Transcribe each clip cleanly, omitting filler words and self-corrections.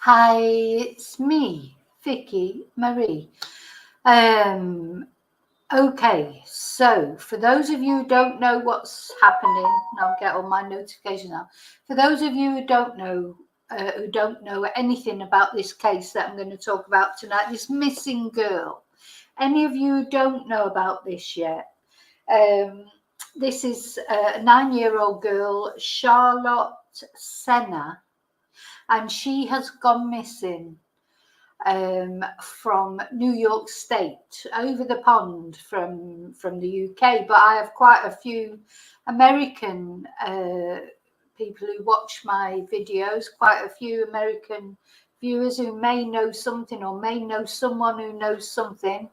Hi, it's me, Vicky Marie. Okay, so for those of you who don't know what's happening, and I'll get all my notifications now. For those of you who don't know anything about this case that I'm going to talk about tonight, this missing girl. Any of you who don't know about this yet? This is a 9-year-old girl, Charlotte Sena, and she has gone missing from New York State, over the pond from the UK. But I have quite a few American people who watch my videos, quite a few American viewers who may know something or may know someone who knows something.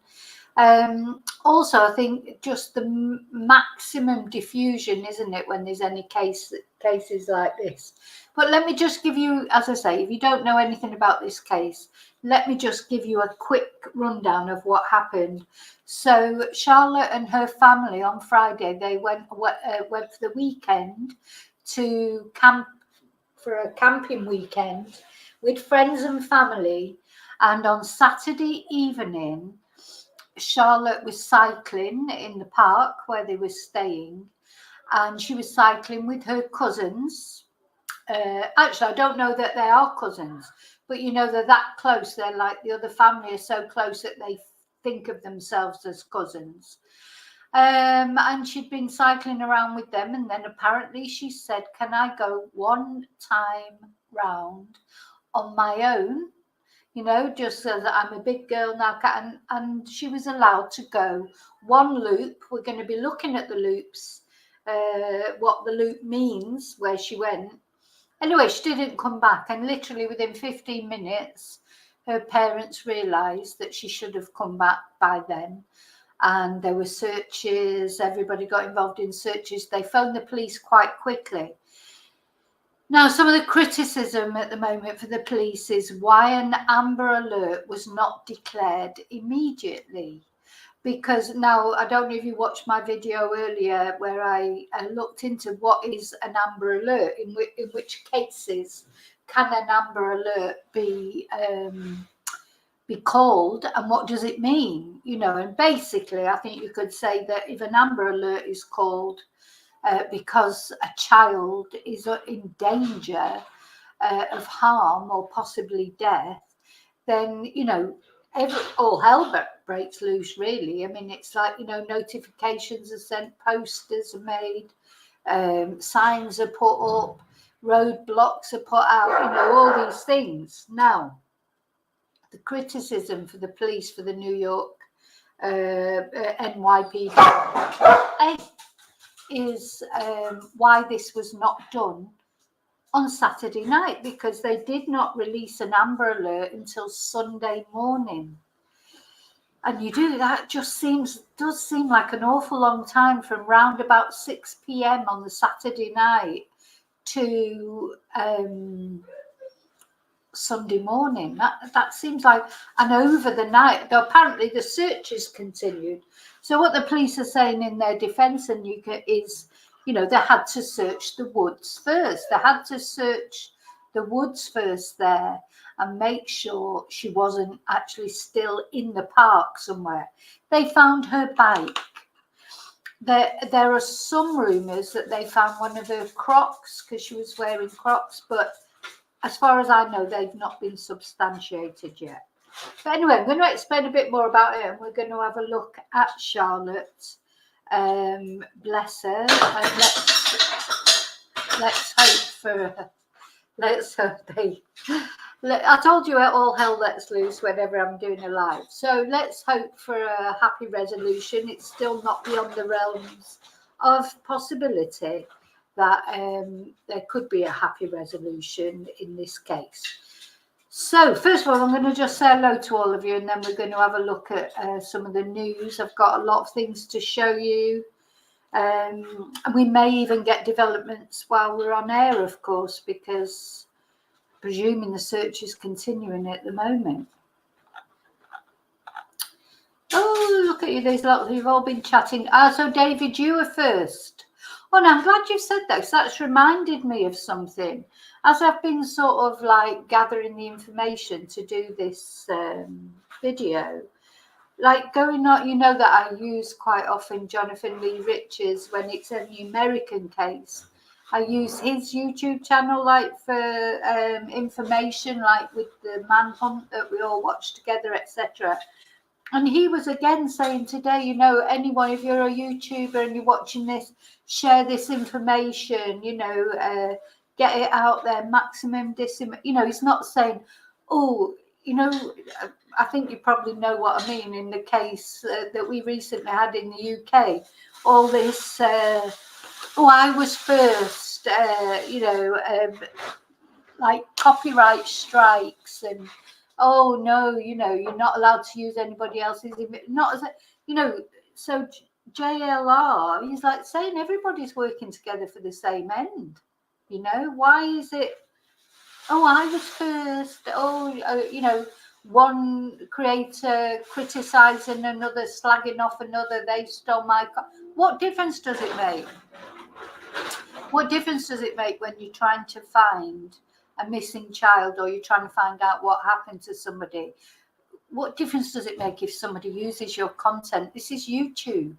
Also, I think just the maximum diffusion, isn't it, when there's any cases like this. But let me just give you, as I say, if you don't know anything about this case, let me just give you a quick rundown of what happened. So Charlotte and her family on Friday, they went for the weekend to camp, for a camping weekend with friends and family. And on Saturday evening, Charlotte was cycling in the park where they were staying, and she was cycling with her cousins. Actually, I don't know that they are cousins, but you know, they're that close. They're like, the other family are so close that they think of themselves as cousins. And she'd been cycling around with them, and then apparently she said, "Can I go one time round on my own? You know, just so that I'm a big girl now." And she was allowed to go one loop. We're going to be looking at the loops, what the loop means, where she went. Anyway, she didn't come back, and literally within 15 minutes, her parents realised that she should have come back by then. And there were searches, everybody got involved in searches. They phoned the police quite quickly. Now, some of the criticism at the moment for the police is why an Amber Alert was not declared immediately. Because now, I don't know if you watched my video earlier where I looked into what is an Amber Alert, in which cases can an Amber Alert be called, and what does it mean? You know, and basically, I think you could say that if an Amber Alert is called because a child is in danger of harm or possibly death, then, you know, all hell breaks loose, really. I mean, it's like, you know, notifications are sent, posters are made, signs are put up, roadblocks are put out, you know, all these things. Now, the criticism for the police, for the New York NYPD is why this was not done on Saturday night, because they did not release an Amber Alert until Sunday morning. And you do that, just does seem like an awful long time, from round about 6 p.m. on the Saturday night to Sunday morning. That seems like an over the night. Though apparently the searches continued. So what the police are saying in their defence, and is, you know, they had to search the woods first. They had to search the woods first there and make sure she wasn't actually still in the park somewhere. They found her bike. There are some rumours that they found one of her Crocs, because she was wearing Crocs, but as far as I know, they've not been substantiated yet. But anyway, I'm going to explain a bit more about it, and we're going to have a look at Charlotte. Bless her. And let's hope for. Let's hope they. I told you all hell lets loose whenever I'm doing a live. So let's hope for a happy resolution. It's still not beyond the realms of possibility that there could be a happy resolution in this case. So first of all, I'm going to just say hello to all of you, and then we're going to have a look at some of the news. I've got a lot of things to show you. And we may even get developments while we're on air, of course, because presuming the search is continuing at the moment. Oh, look at you, there's lots, you've all been chatting. So David, you were first. Oh, and I'm glad you said that, 'cause that's reminded me of something. As I've been sort of like gathering the information to do this video, like going on, you know, that I use quite often Jonathan Lee Richards when it's a numerican case. I use his YouTube channel like for information, like with the manhunt that we all watch together, etc. And he was again saying today, you know, anyone, if you're a YouTuber and you're watching this, share this information, you know, get it out there, maximum you know, he's not saying, oh, you know, I think you probably know what I mean in the case that we recently had in the UK, all this, oh, I was first, you know, like copyright strikes and, oh no, you know, you're not allowed to use anybody else's image, not as a, you know, so JLR, he's like saying everybody's working together for the same end, you know, why is it, oh, I was first, oh, you know, one creator criticizing another, slagging off another, they stole my, what difference does it make? What difference does it make when you're trying to find a missing child or you're trying to find out what happened to somebody? What difference does it make if somebody uses your content? This is YouTube.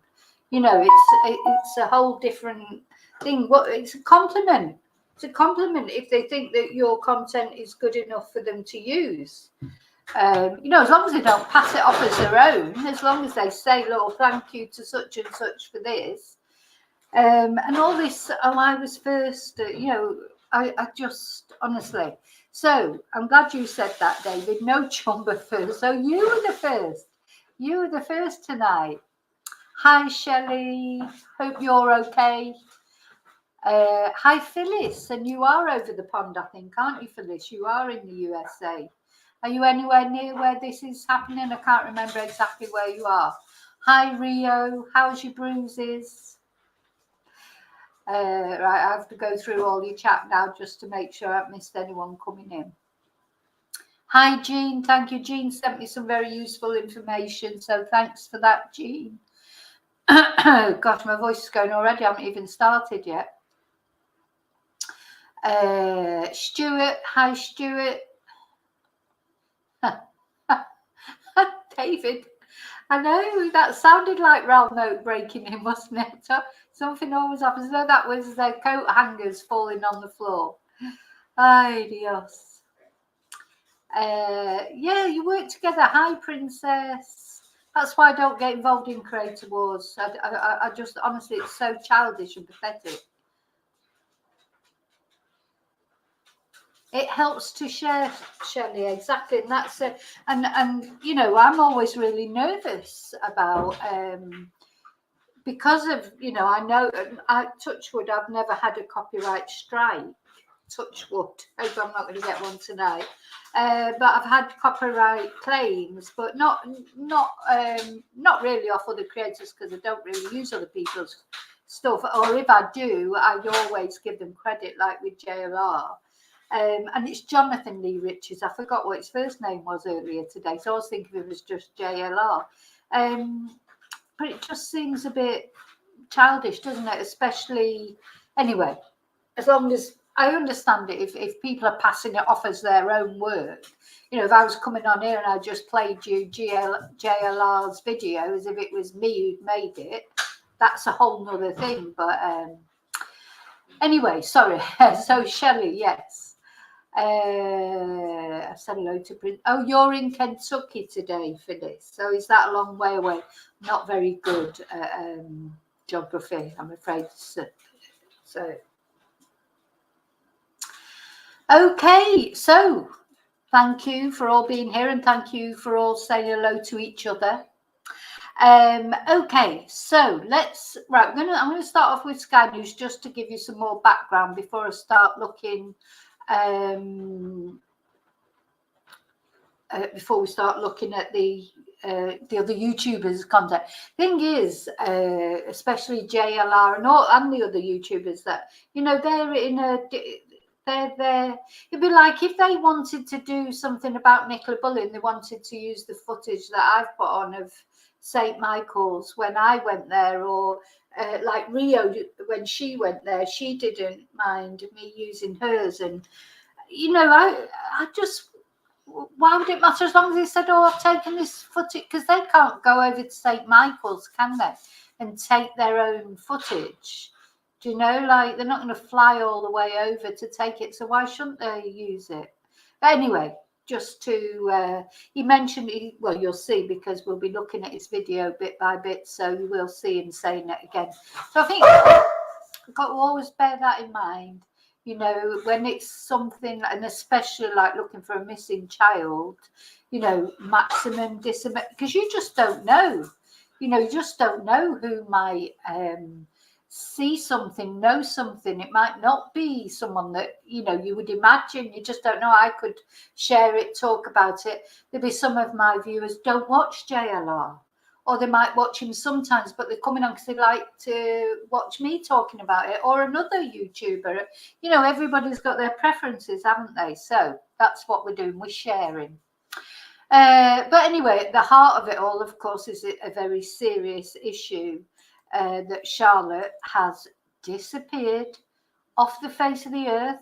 You know, it's a whole different thing. It's a compliment. It's a compliment if they think that your content is good enough for them to use. You know, as long as they don't pass it off as their own, as long as they say, "Lord, thank you to such and such for this." And all this, oh, I was first, you know, I just, honestly. So I'm glad you said that, David. No chumber first. So you were the first. You were the first tonight. Hi, Shelley. Hope you're okay. Hi, Phyllis. And you are over the pond, I think, aren't you, Phyllis? You are in the USA. Are you anywhere near where this is happening? I can't remember exactly where you are. Hi, Rio. How's your bruises? Right, I have to go through all your chat now just to make sure I've missed anyone coming in. Hi, Jean. Thank you. Jean sent me some very useful information, so thanks for that, Jean. Gosh, my voice is going already. I haven't even started yet. Stuart. Hi, Stuart. David. I know, that sounded like round note breaking in, wasn't it? Something always happens. No, that was their coat hangers falling on the floor. Ay, Dios. Yeah, you work together. Hi, Princess. That's why I don't get involved in creator wars. I just, honestly, it's so childish and pathetic. It helps to share, Shelley, exactly, and that's it. And you know, I'm always really nervous about because of, you know, I know, touch wood, I've never had a copyright strike. Touch wood. Hope I'm not going to get one tonight. But I've had copyright claims, but not really off other creators, because I don't really use other people's stuff. Or if I do, I always give them credit, like with JLR. And it's Jonathan Lee Richards. I forgot what his first name was earlier today, so I was thinking it was just JLR. But it just seems a bit childish, doesn't it? Especially, anyway, as long as I understand it, if people are passing it off as their own work, you know, if I was coming on here and I just played you JLR's video as if it was me who'd made it, that's a whole nother thing. But anyway, sorry. So Shelley, yes. I said hello to Prince. Oh, you're in Kentucky today, Phyllis. So is that a long way away? Not very good geography, I'm afraid. So okay, so thank you for all being here, and thank you for all saying hello to each other. Okay, so let's, right, I'm going to start off with Sky News just to give you some more background before I start looking before we start looking at the other YouTubers' content. Thing is, especially JLR and the other YouTubers, that, you know, they're in a, they're it'd be like if they wanted to do something about Nicola Bullin, they wanted to use the footage that I've put on of St. Michael's when I went there, or like Rio, when she went there, she didn't mind me using hers. And, you know, I just, why would it matter as long as they said, oh, I've taken this footage? Because they can't go over to St. Michael's, can they? And take their own footage. Do you know, like, they're not going to fly all the way over to take it. So why shouldn't they use it? But anyway, just to, he mentioned, well, you'll see, because we'll be looking at his video bit by bit, so you will see him saying it again. So I think I've got to always bear that in mind, you know, when it's something, and especially like looking for a missing child, you know, maximum disability, because you just don't know, you know, you just don't know who might see something, know something. It might not be someone that, you know, you would imagine. You just don't know. I could share it, talk about it. There'll be some of my viewers don't watch JLR, or they might watch him sometimes, but they're coming on because they like to watch me talking about it, or another YouTuber. You know, everybody's got their preferences, haven't they? So that's what we're doing. We're sharing. But anyway, at the heart of it all, of course, is a very serious issue. That Charlotte has disappeared off the face of the earth.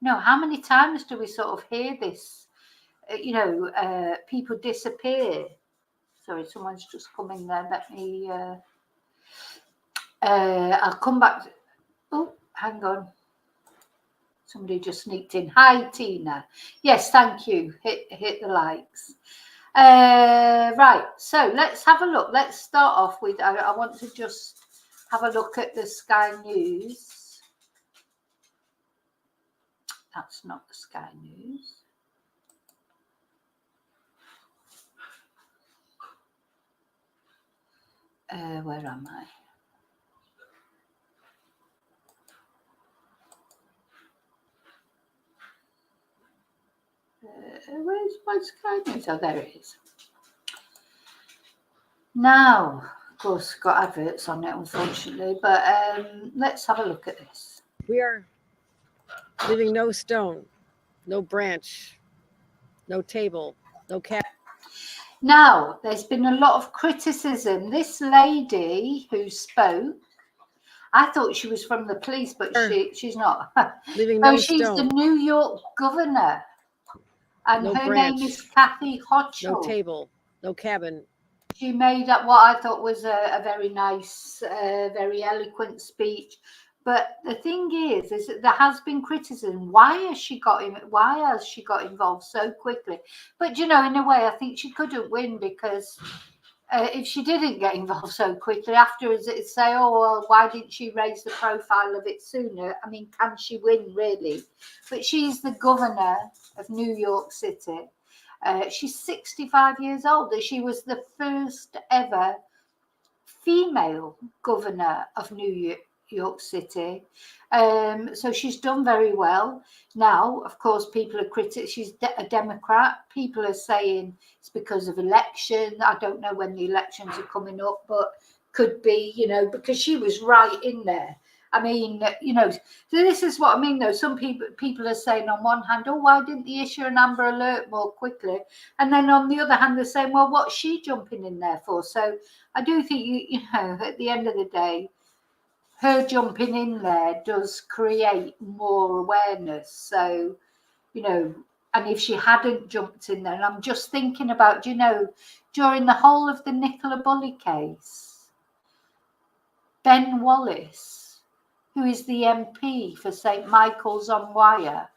You know, how many times do we sort of hear this? You know, people disappear. Sorry, someone's just come in there. Let me. I'll come back. Oh, hang on. Somebody just sneaked in. Hi, Tina. Yes, thank you. Hit the likes. Right, so let's have a look. Let's start off with, I want to just have a look at the Sky News. That's not the Sky News. Where am I? Where's my Sky News? Oh, there it is. Now, of course, got adverts on it, unfortunately, but let's have a look at this. We are leaving no stone, no branch, no table, no cap. Now, there's been a lot of criticism. This lady who spoke, I thought she was from the police, but she's not. Leaving no she's stone. the New York governor, and No her branch, name is Kathy Hochul. no table, no cabin. She made up what I thought was a very nice, very eloquent speech. But the thing is that there has been criticism. Why has she got involved so quickly? But you know, in a way, I think she couldn't win, because if she didn't get involved so quickly, afterwards it'd say, oh, well, why didn't she raise the profile of it sooner? I mean, can she win, really? But she's the governor of New York City. She's 65 years old. She was the first ever female governor of New York City. So she's done very well. Now, of course, people are critical. She's a Democrat. People are saying it's because of election. I don't know when the elections are coming up, but could be, you know, because she was right in there. I mean, you know, so this is what I mean, though. Some people are saying on one hand, oh, why didn't they issue an Amber Alert more quickly? And then on the other hand, they're saying, well, what's she jumping in there for? So I do think, you know, at the end of the day, her jumping in there does create more awareness. So, you know, and if she hadn't jumped in there, and I'm just thinking about, you know, during the whole of the Nicola Bulley case, Ben Wallace, who is the MP for St. Michael's on Wire,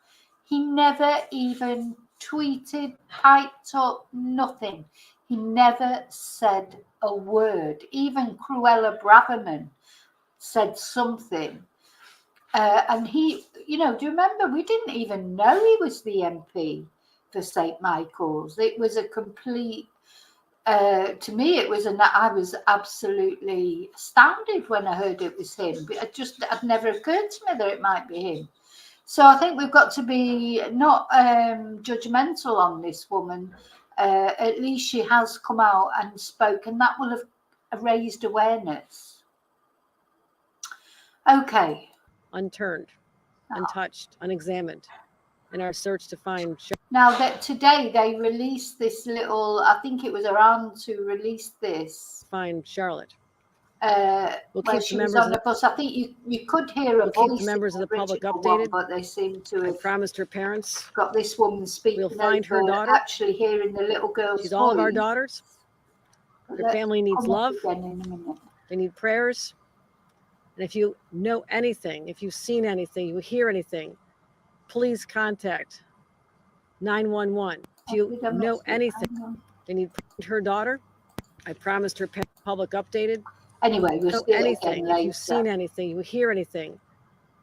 he never even tweeted, piped up, nothing. He never said a word. Even Cruella Braverman said something. And he, you know, do you remember, we didn't even know he was the MP for St. Michael's. It was a complete, to me, it was, I was absolutely astounded when I heard it was him. But it had never occurred to me that it might be him. So I think we've got to be not judgmental on this woman. At least she has come out and spoken. That will have raised awareness. Okay. Unturned, untouched, unexamined in our search to find. Now that today they released this little, I think it was around to release this. Find Charlotte. We'll where keep she the was members on of a bus. I think you could hear a we'll keep voice the in members of the the public original one, updated. but they seem to I have promised her parents got this woman we'll speaking find her over daughter. actually hearing the little girl's She's all of our voice. daughters. Their Let's family needs come up love. again in a minute. They need prayers. And if you know anything, if you've seen anything, you hear anything, please contact 911. If you Did I know miss it? anything, Hang on. they need her daughter. I promised her public updated. Anyway, we'll Know see it again anything, if you've seen later. anything, you hear anything,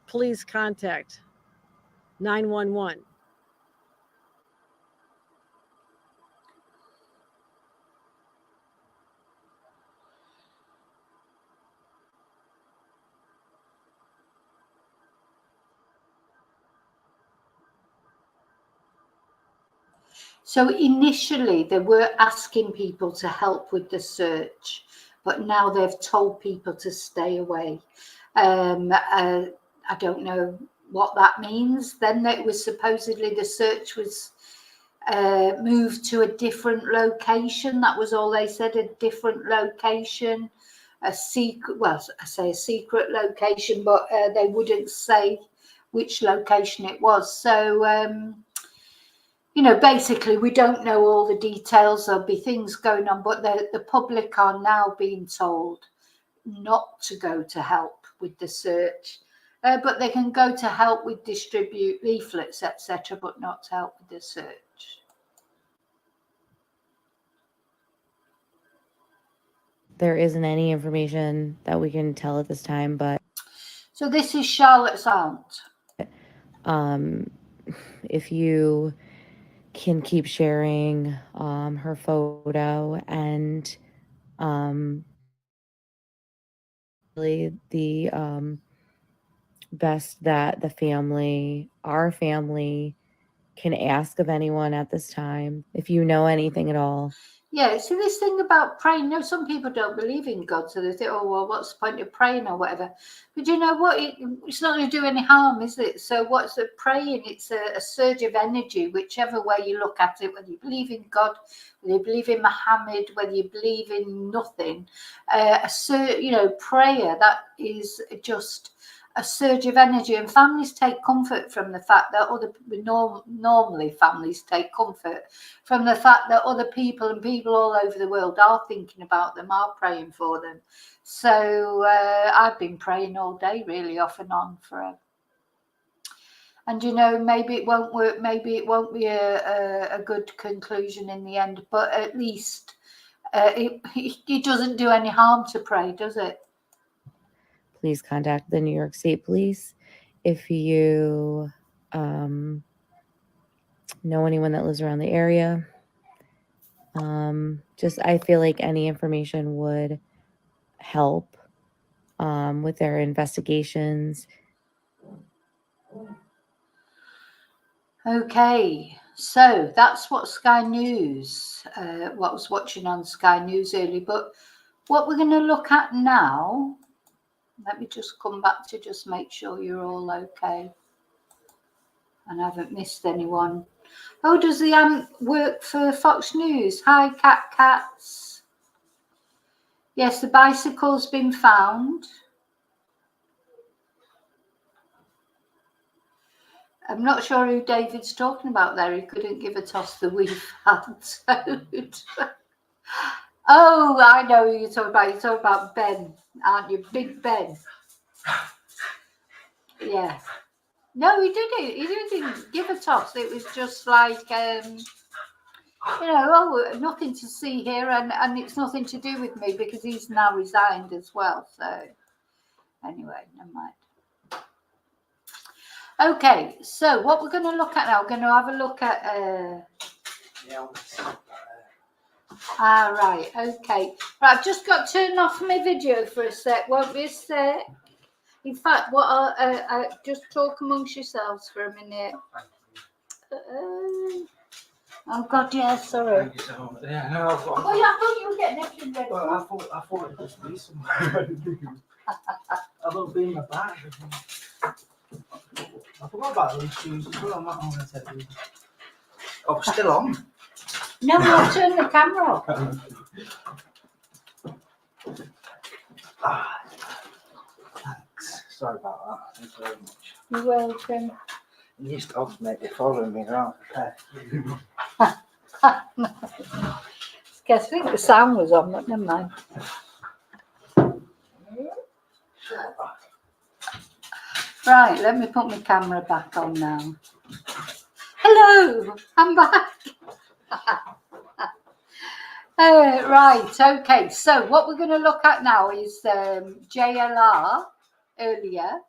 please contact 911. So initially they were asking people to help with the search, but now they've told people to stay away. I don't know what that means. Then it was supposedly the search was moved to a different location. That was all they said, a different location, a secret, well, I say a secret location, but they wouldn't say which location it was. So, you know, basically we don't know all the details. There'll be things going on, but the public are now being told not to go to help with the search. But they can go to help with distribute leaflets, etc., but not to help with the search. There isn't any information that we can tell at this time, but So this is Charlotte's aunt. if you can keep sharing her photo and really the best that the family, our family, can ask of anyone at this time, if you know anything at all. Yeah, see this thing about praying. You know, some people don't believe in God, so they think, oh, well, what's the point of praying or whatever? But you know what? It's not going to do any harm, is it? So what's the praying? It's a surge of energy, whichever way you look at it, whether you believe in God, whether you believe in Muhammad, whether you believe in nothing. You know, prayer, that is just a surge of energy, and families take comfort from the fact that normally families take comfort from the fact that other people and people all over the world are thinking about them, are praying for them. So I've been praying all day, really, off and on forever. And you know, maybe it won't work, maybe it won't be a good conclusion in the end, but at least it doesn't do any harm to pray, does it? Please contact the New York State Police if you know anyone that lives around the area. I feel like any information would help with their investigations. Okay, so that's what Sky News, what I was watching on Sky News early. But what we're going to look at now, let me just come back to just make sure you're all okay and I haven't missed anyone. Oh, does the aunt work for Fox News? Hi, Cats. Yes, the bicycle's been found. I'm not sure who David's talking about there. He couldn't give a toss the we've had. Oh, I know who you're talking about. You're talking about Ben, aren't you? Big Ben. Yeah. No, he didn't. He didn't give a toss. It was just like, you know, oh, nothing to see here, and it's nothing to do with me because he's now resigned as well. So, anyway, never mind. Okay, so what we're going to look at now, we're going to have a look at. Right, okay. Right, I've just got to turn off my video for a sec. Won't be a sec. In fact, what I'll just talk amongst yourselves for a minute. Oh God, yeah, sorry. Yeah, no, Oh yeah, I thought you were getting everything ready. Well, I thought it'd just be somewhere. I've not been in my bag. I forgot about those shoes as well. I'm not going to tell you. Oh, still on? No, I'll turn the camera off. Sorry about that. Thank you very much. You're welcome. These dogs may be following me around. Okay. I think the sound was on, but never mind. Right, let me put my camera back on now. Hello, I'm back. Right, okay, so what we're going to look at now is JLR earlier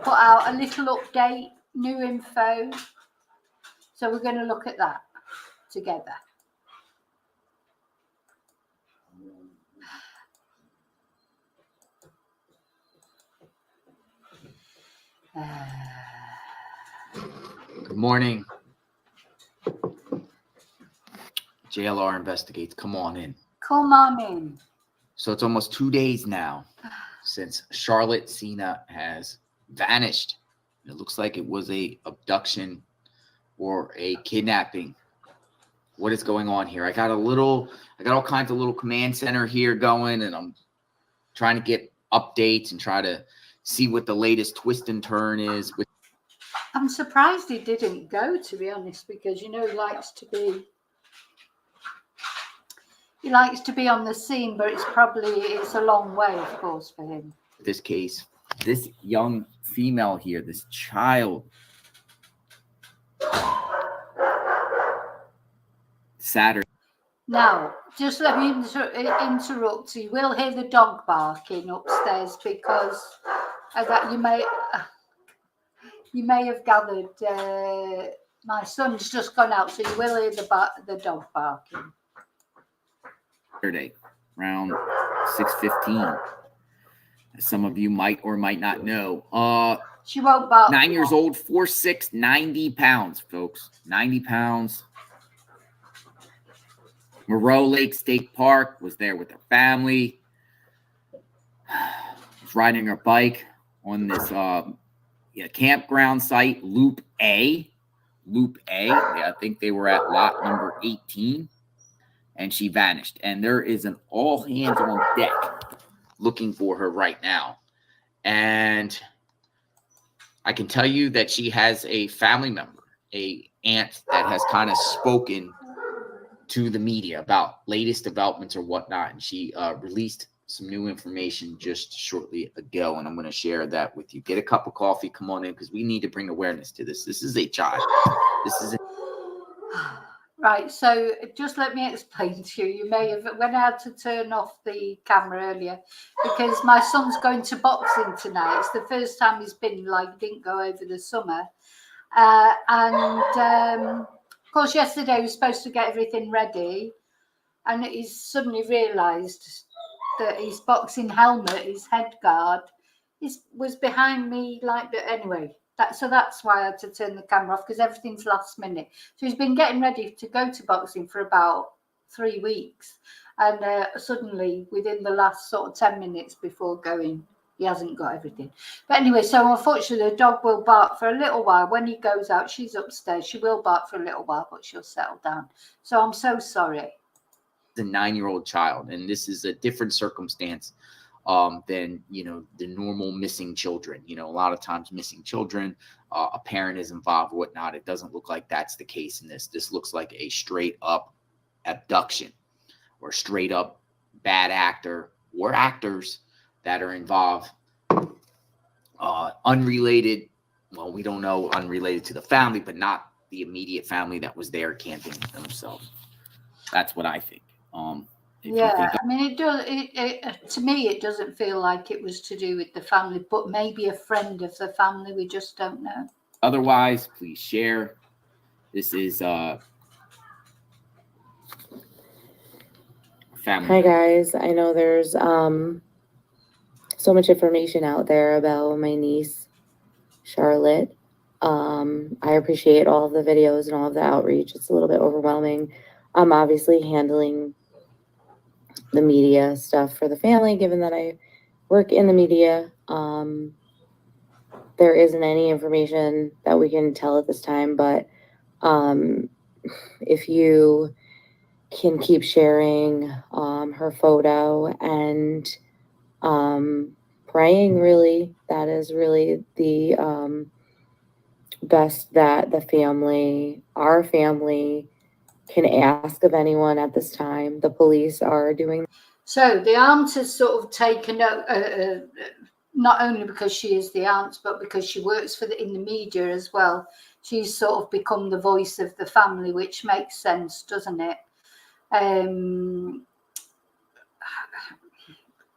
put out a little update, new info. So we're going to look at that together. Good morning. JLR investigates. Come on in. Come on in. So it's almost 2 days now since Charlotte Sena has vanished. It looks like it was a abduction or a kidnapping. What is going on here? I got all kinds of little command center here going, and I'm trying to get updates and try to see what the latest twist and turn is. I'm surprised he didn't go, to be honest, because he likes to be on the scene, but it's a long way, of course, for him. This case, this young female here, this child, Saturday. Now, just let me interrupt. You will hear the dog barking upstairs because that you may have gathered. My son's just gone out, so you will hear the dog barking. Saturday, around 6:15. As some of you might or might not know. She won't bark. 9 years old, 4'6", 90 pounds, folks. 90 pounds. Moreau Lake State Park, was there with her family. Was riding her bike on this campground site, Loop A. I think they were at lot number 18. And she vanished. And there is an all hands on deck looking for her right now. And I can tell you that she has a family member, a aunt that has kind of spoken to the media about latest developments or whatnot. And she released some new information just shortly ago. And I'm going to share that with you. Get a cup of coffee. Come on in, because we need to bring awareness to this. This is a child. This is Right, so just let me explain to you. You may have, when I had to turn off the camera earlier, because my son's going to boxing tonight. It's the first time he's been, didn't go over the summer. Of course, yesterday he was supposed to get everything ready, and he's suddenly realised that his boxing helmet, his head guard, was behind me anyway. So that's why I had to turn the camera off, because everything's last minute. So he's been getting ready to go to boxing for about 3 weeks. And suddenly, within the last sort of 10 minutes before going, he hasn't got everything. But anyway, so unfortunately, the dog will bark for a little while. When he goes out, she's upstairs. She will bark for a little while, but she'll settle down. So I'm so sorry. a 9-year-old child, and this is a different circumstance than the normal missing children. A lot of times missing children, a parent is involved or whatnot. It doesn't look like that's the case in this. This looks like a straight up abduction or straight up bad actor or actors that are involved, unrelated. Well, we don't know, unrelated to the family, but not the immediate family that was there camping themselves. That's what I think. Yeah, I mean, it does. To me, it doesn't feel like it was to do with the family, but maybe a friend of the family. We just don't know. Otherwise, please share. This is family. Hi guys, I know there's so much information out there about my niece Charlotte. I appreciate all of the videos and all of the outreach. It's a little bit overwhelming. I'm obviously handling the media stuff for the family, given that I work in the media. There isn't any information that we can tell at this time, but if you can keep sharing her photo and praying, really. That is really the best that our family can ask of anyone at this time. The police are doing. So the aunt has sort of taken not only because she is the aunt, but because she works in the media as well. She's sort of become the voice of the family, which makes sense, doesn't it? I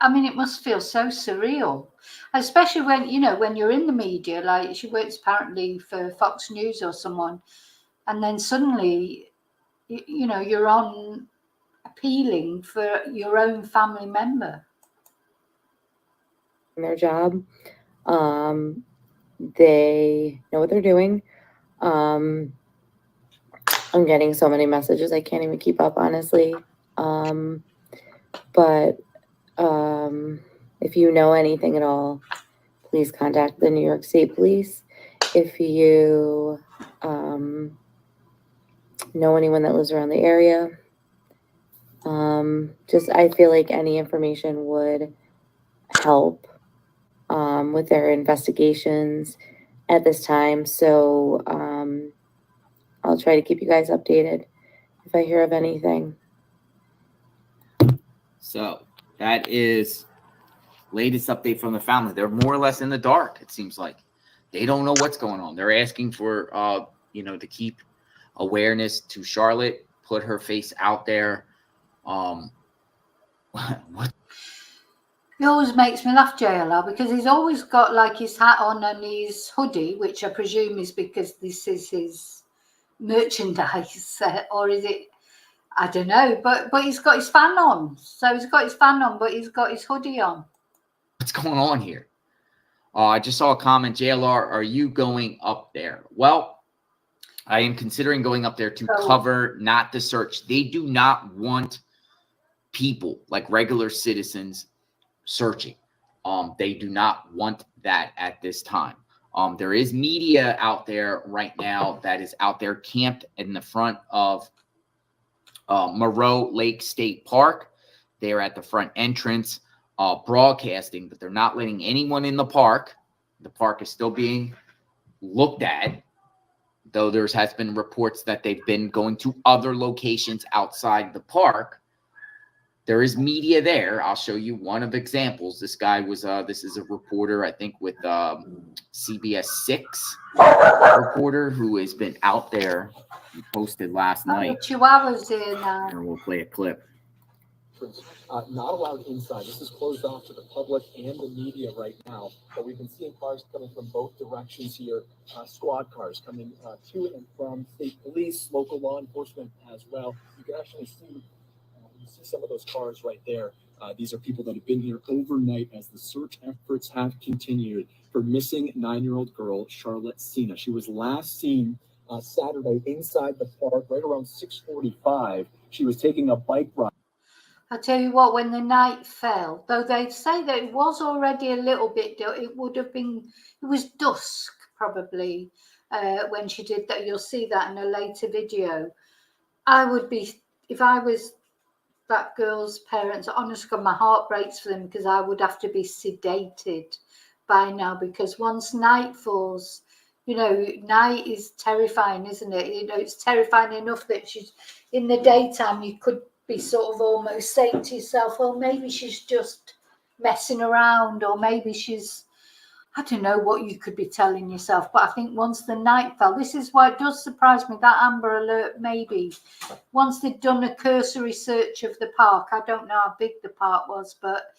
mean, it must feel so surreal, especially when you're in the media. Like, she works apparently for Fox News or someone, and then suddenly, you're on appealing for your own family member. Their job. They know what they're doing. I'm getting so many messages I can't even keep up, honestly. But if you know anything at all, please contact the New York State Police. If you know anyone that lives around the area, I feel like any information would help with their investigations at this time. So I'll try to keep you guys updated if I hear of anything. So that is latest update from the family. They're more or less in the dark, it seems like. They don't know what's going on. They're asking for to keep awareness to Charlotte, put her face out there. What? He always makes me laugh, JLR, because he's always got like his hat on and his hoodie, which I presume is because this is his merchandise, or is it? I don't know, but he's got his fan on. So he's got his fan on, but he's got his hoodie on. What's going on here? I just saw a comment, JLR, are you going up there? Well, I am considering going up there to cover, not to search. They do not want people, like regular citizens, searching. They do not want that at this time. There is media out there right now that is out there camped in the front of Moreau Lake State Park. They're at the front entrance broadcasting, but they're not letting anyone in the park. The park is still being looked at, though there has been reports that they've been going to other locations outside the park. There is media there. I'll show you one of examples. This guy was, this is a reporter, I think, with CBS 6 reporter who has been out there. He posted last night. Chihuahuas here now. And we'll play a clip. Not allowed inside. This is closed off to the public and the media right now. But we've been seeing cars coming from both directions here. Squad cars coming to and from state police, local law enforcement as well. You can actually see some of those cars right there. These are people that have been here overnight as the search efforts have continued for missing 9-year-old girl Charlotte Sena. She was last seen Saturday inside the park right around 6:45. She was taking a bike ride. I tell you what, when the night fell, though they say that it was already a little bit, it was dusk probably when she did that. You'll see that in a later video. I would be, if I was that girl's parents, honestly, God, my heart breaks for them, because I would have to be sedated by now, because once night falls, night is terrifying, isn't it? It's terrifying enough that she's in the daytime, you could be sort of almost saying to yourself, well, maybe she's just messing around, or maybe she's, I don't know what you could be telling yourself. But I think once the night fell, this is why it does surprise me, that Amber Alert, maybe once they'd done a cursory search of the park, I don't know how big the park was, but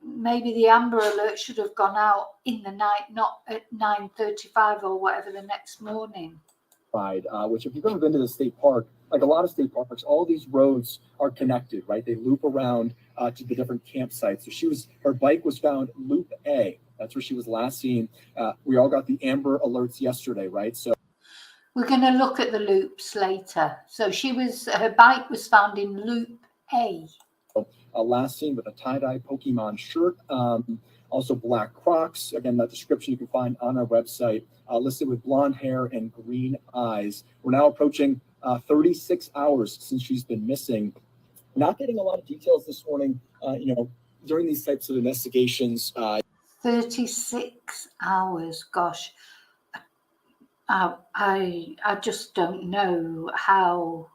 maybe the Amber Alert should have gone out in the night, not at 9:35 or whatever the next morning. Which, if you've ever been to the state park, like a lot of state parks, all these roads are connected, right? They loop around to the different campsites. So her bike was found Loop A. That's where she was last seen. We all got the Amber Alerts yesterday, right? So we're going to look at the loops later. So her bike was found in Loop A. Last seen with a tie-dye Pokemon shirt. Also black Crocs. Again, that description you can find on our website. Listed with blonde hair and green eyes. We're now approaching 36 hours since she's been missing. Not getting a lot of details this morning. during these types of investigations, 36 hours, gosh. I just don't know how.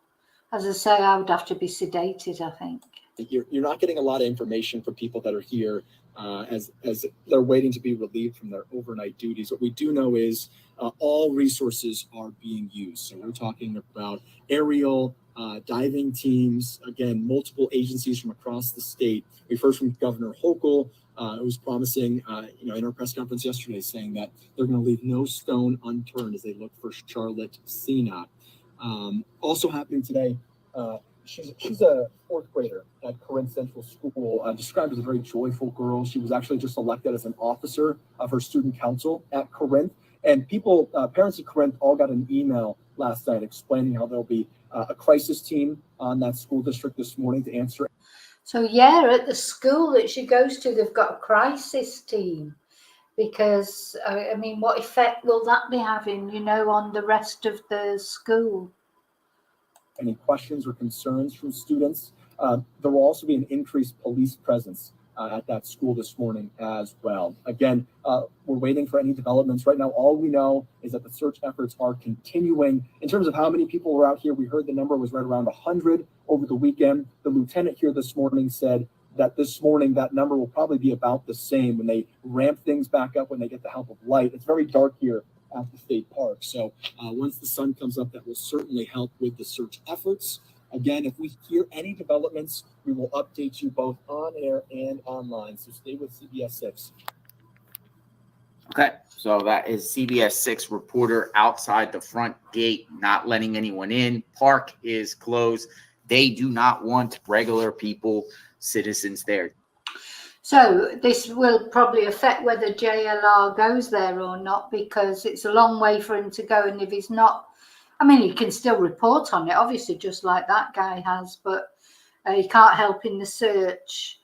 As I say, I would have to be sedated, I think. you're not getting a lot of information from people that are here as they're waiting to be relieved from their overnight duties. What we do know is all resources are being used. So we're talking about aerial diving teams, again, multiple agencies from across the state. We've heard from Governor Hochul, who was promising, in our press conference yesterday, saying that they're going to leave no stone unturned as they look for Charlotte Sena. Also happening today, she's a fourth grader at Corinth Central School, described as a very joyful girl. She was actually just elected as an officer of her student council at Corinth. And people, parents at Corinth, all got an email last night explaining how there'll be a crisis team on that school district this morning to answer. So yeah, at the school that she goes to, they've got a crisis team. Because, I mean, what effect will that be having, on the rest of the school? Any questions or concerns from students? There will also be an increased police presence at that school this morning as well. Again, we're waiting for any developments. Right now, all we know is that the search efforts are continuing. In terms of how many people were out here, we heard the number was right around 100 over the weekend. The lieutenant here this morning said that this morning that number will probably be about the same when they ramp things back up, when they get the help of light. It's very dark here at the state park. So once the sun comes up, that will certainly help with the search efforts. Again, if we hear any developments, we will update you both on air and online. So stay with CBS 6. Okay, so that is CBS 6 reporter outside the front gate, not letting anyone in. Park is closed. They do not want regular people, citizens there. So this will probably affect whether JLR goes there or not, because it's a long way for him to go. And if he's not, I mean, he can still report on it, obviously, just like that guy has, but he can't help in the search.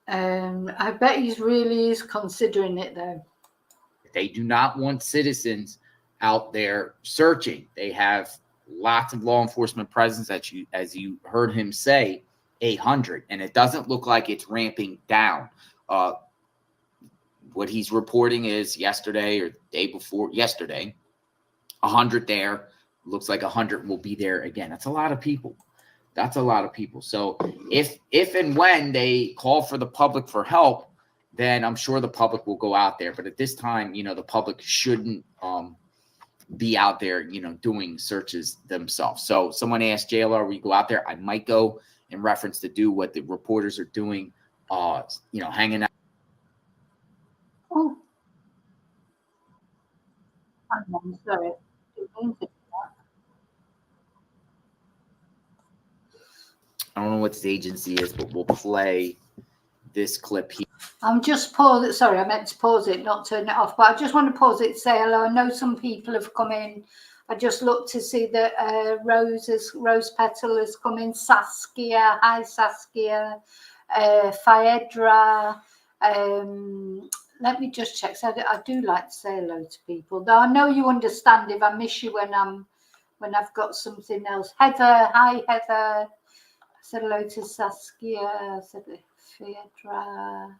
I bet he really is considering it, though. They do not want citizens out there searching. They have lots of law enforcement presence, as you heard him say, 800, and it doesn't look like it's ramping down. What he's reporting is yesterday or the day before yesterday, 100 there. Looks like 100 will be there again. That's a lot of people. That's a lot of people. So if and when they call for the public for help, then I'm sure the public will go out there. But at this time, the public shouldn't be out there, doing searches themselves. So someone asked JLR, will you go out there? I might go in reference to do what the reporters are doing, hanging out. Oh, I'm sorry. I don't know what this agency is, but we'll play this clip here. I'm just pausing. Sorry, I meant to pause it, not turn it off. But I just want to pause it, say hello. I know some people have come in. I just looked to see that Rose Petal has come in. Saskia, hi Saskia. Phaedra. Let me just check. So I do like to say hello to people, though I know you understand if I miss you when I've got something else. Heather, hi Heather. I said hello to Saskia. I said Phaedra.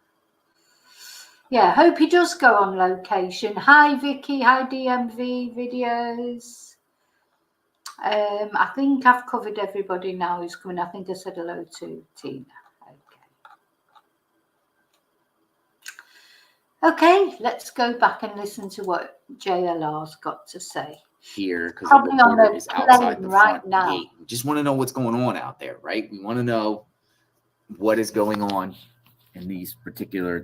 Yeah, hope he does go on location. Hi Vicky, hi DMV videos. I think I've covered everybody now who's coming. I think I said hello to Tina. Okay, let's go back and listen to what JLR's got to say. Here, because the reporter is outside the front gate. We just want to know what's going on out there, right? We want to know what is going on in this particular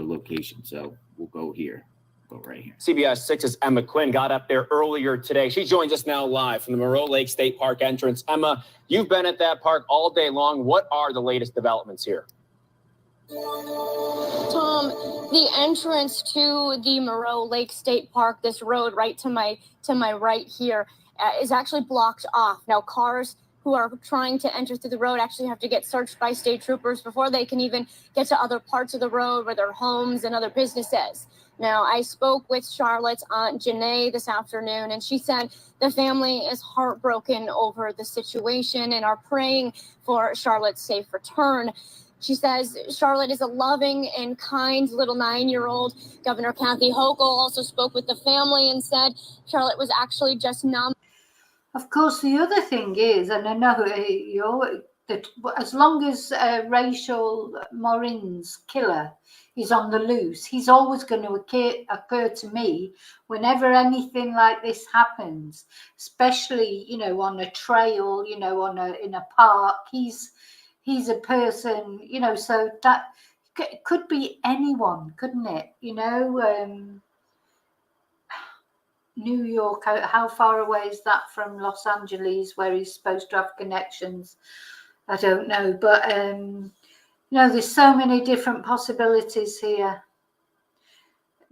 location. So we'll go here. Go right here. CBS 6's Emma Quinn got up there earlier today. She joins us now live from the Moreau Lake State Park entrance. Emma, you've been at that park all day long. What are the latest developments here? Tom, the entrance to the Moreau Lake State Park, this road right to my right here, is actually blocked off. Now, cars who are trying to enter through the road actually have to get searched by state troopers before they can even get to other parts of the road where their homes and other businesses. Now, I spoke with Charlotte's aunt, Janae, this afternoon, and she said the family is heartbroken over the situation and are praying for Charlotte's safe return. She says Charlotte is a loving and kind little 9-year-old. Governor Kathy Hochul also spoke with the family and said Charlotte was actually just Of course, the other thing is, and I know that as long as Rachel Morin's killer is on the loose, he's always going to occur to me whenever anything like this happens, especially, you know, on a trail, you know, in a park. He's a person, you know, so that could be anyone, couldn't it? You know, New York, how far away is that from Los Angeles, where he's supposed to have connections? I don't know, but you know, there's so many different possibilities here.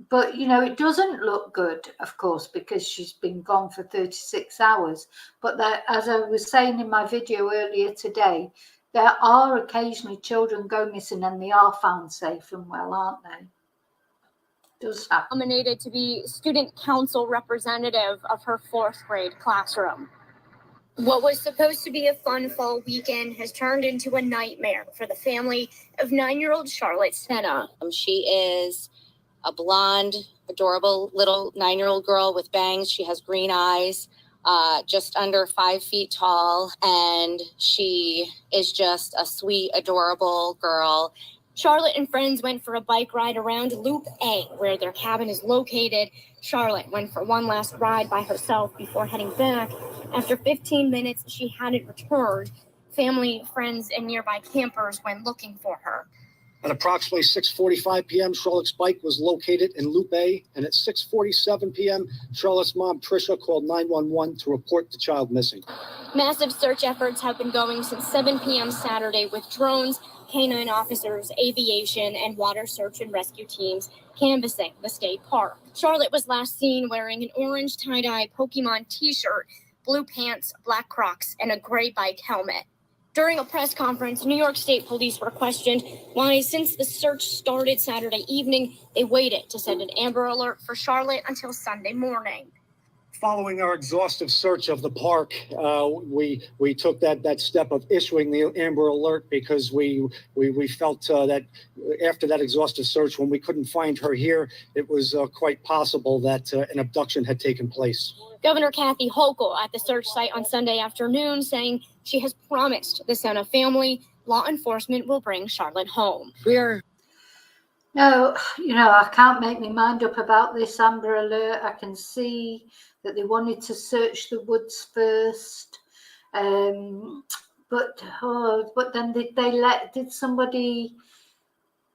But you know, it doesn't look good, of course, because she's been gone for 36 hours. But as I was saying in my video earlier today, there are occasionally children go missing and they are found safe and well, aren't they? Does happen. Nominated to be student council representative of her 4th grade classroom. What was supposed to be a fun fall weekend has turned into a nightmare for the family of 9-year-old Charlotte Sena. She is a blonde, adorable little 9-year-old girl with bangs. She has green eyes, just under 5 feet tall, and she is just a sweet, adorable girl. Charlotte and friends went for a bike ride around Loop A, where their cabin is located. Charlotte went for one last ride by herself before heading back. After 15 minutes, she hadn't returned. Family, friends, and nearby campers went looking for her. At approximately 6:45 p.m., Charlotte's bike was located in Loop A, and at 6:47 p.m., Charlotte's mom, Tricia, called 911 to report the child missing. Massive search efforts have been going since 7 p.m. Saturday with drones, canine officers, aviation, and water search and rescue teams canvassing the state park. Charlotte was last seen wearing an orange tie-dye Pokemon t-shirt, blue pants, black Crocs, and a gray bike helmet. During a press conference, New York State Police were questioned why, since the search started Saturday evening, they waited to send an Amber Alert for Charlotte until Sunday morning. Following our exhaustive search of the park, we took that step of issuing the Amber Alert because we felt that after that exhaustive search, when we couldn't find her here, it was quite possible that an abduction had taken place. Governor Kathy Hochul at the search site on Sunday afternoon saying she has promised the Sena family law enforcement will bring Charlotte home. No, you know, I can't make my mind up about this Amber Alert. I can see that they wanted to search the woods first, but then did somebody?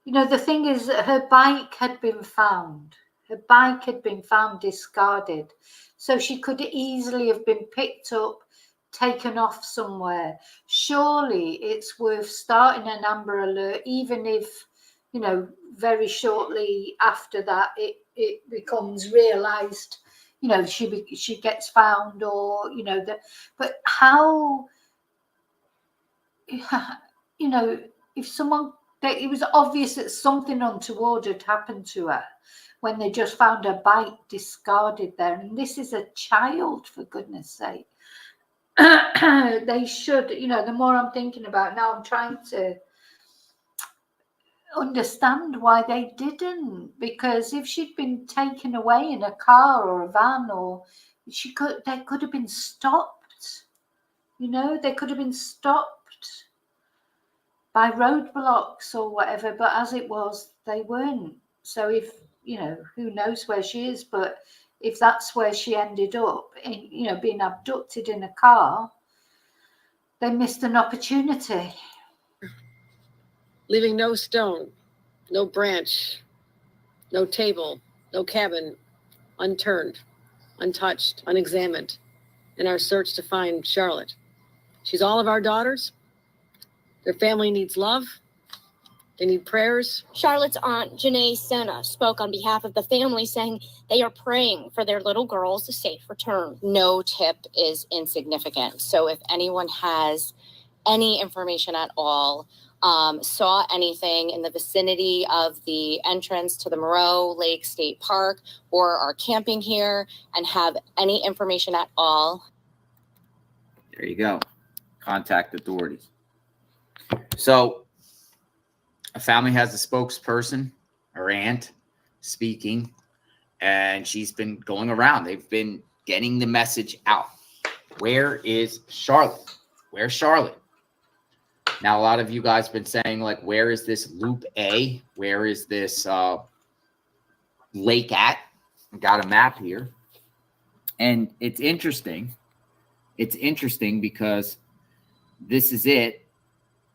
You know, the thing is, her bike had been found. Her bike had been found discarded, so she could easily have been picked up, taken off somewhere. Surely it's worth starting an Amber Alert, even if, you know, very shortly after that it becomes realized, you know, she gets found, or, you know, but how, you know, if someone, it was obvious that something untoward had happened to her when they just found her bike discarded there, and this is a child, for goodness sake. They should, you know, the more I'm thinking about it now, I'm trying to understand why they didn't, because if she'd been taken away in a car or a van, or they could have been stopped, you know, they could have been stopped by roadblocks or whatever, but as it was, they weren't. So if, you know, who knows where she is, but if that's where she ended up, in, you know, being abducted in a car, they missed an opportunity. Leaving no stone, no branch, no table, no cabin unturned, untouched, unexamined in our search to find Charlotte. She's all of our daughters. Their family needs love. They need prayers. Charlotte's aunt, Janae Sena, spoke on behalf of the family, saying they are praying for their little girl's safe return. No tip is insignificant. So if anyone has any information at all, saw anything in the vicinity of the entrance to the Moreau Lake State Park, or are camping here and have any information at all, there you go. Contact authorities. So a family has a spokesperson, her aunt, speaking, and she's been going around. They've been getting the message out. Where is Charlotte? Where's Charlotte? Now, a lot of you guys have been saying, like, where is this Loop A? Where is this lake at? I got a map here. And it's interesting. It's interesting because this is it.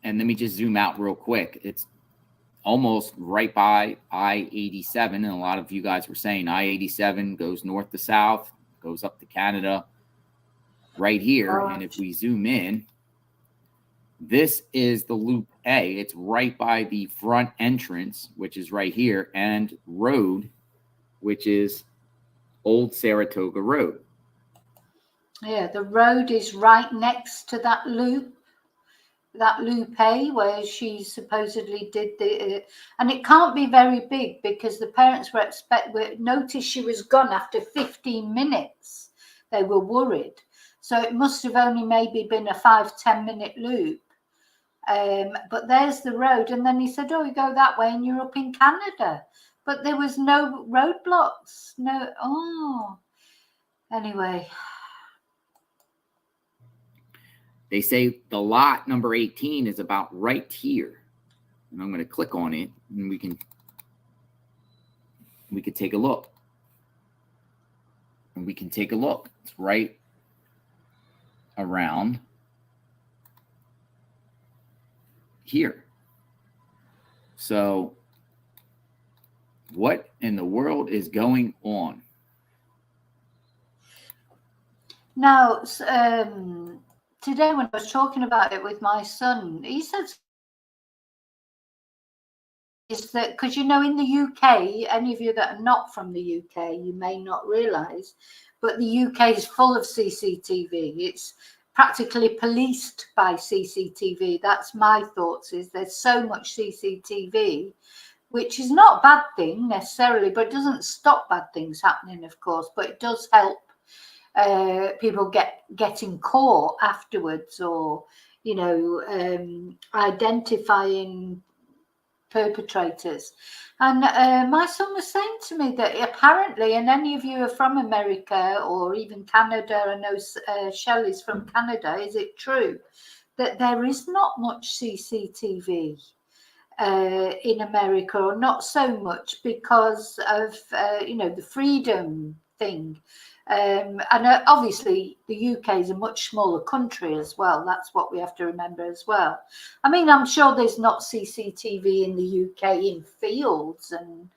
And let me just zoom out real quick. It's almost right by I-87. And a lot of you guys were saying I-87 goes north to south, goes up to Canada right here. And if we zoom in, this is the Loop A. It's right by the front entrance, which is right here, and road, which is Old Saratoga Road. Yeah, the road is right next to that loop A, where she supposedly did the, and it can't be very big because the parents were noticed she was gone after 15 minutes. They were worried. So it must have only maybe been a 5-10 minute loop. But there's the road. And then he said, oh, you go that way and you're up in Canada. But there was no roadblocks. No. Oh, anyway. They say the lot number 18 is about right here. And I'm going to click on it and we can take a look. And we can take a look. It's right around here. So what in the world is going on? Now, today when I was talking about it with my son, he said is that because, you know, in the UK, any of you that are not from the UK, you may not realise, but the UK is full of CCTV. It's practically policed by CCTV. That's my thoughts, is there's so much CCTV, which is not a bad thing necessarily, but it doesn't stop bad things happening, of course, but it does help people getting caught afterwards, or, you know, identifying perpetrators. And my son was saying to me that apparently, and any of you are from America or even Canada, I know Shelley's from Canada, is it true that there is not much CCTV in America, or not so much because of, you know, the freedom thing? And obviously the UK is a much smaller country as well. That's what we have to remember as well. I mean, I'm sure there's not CCTV in the UK in fields and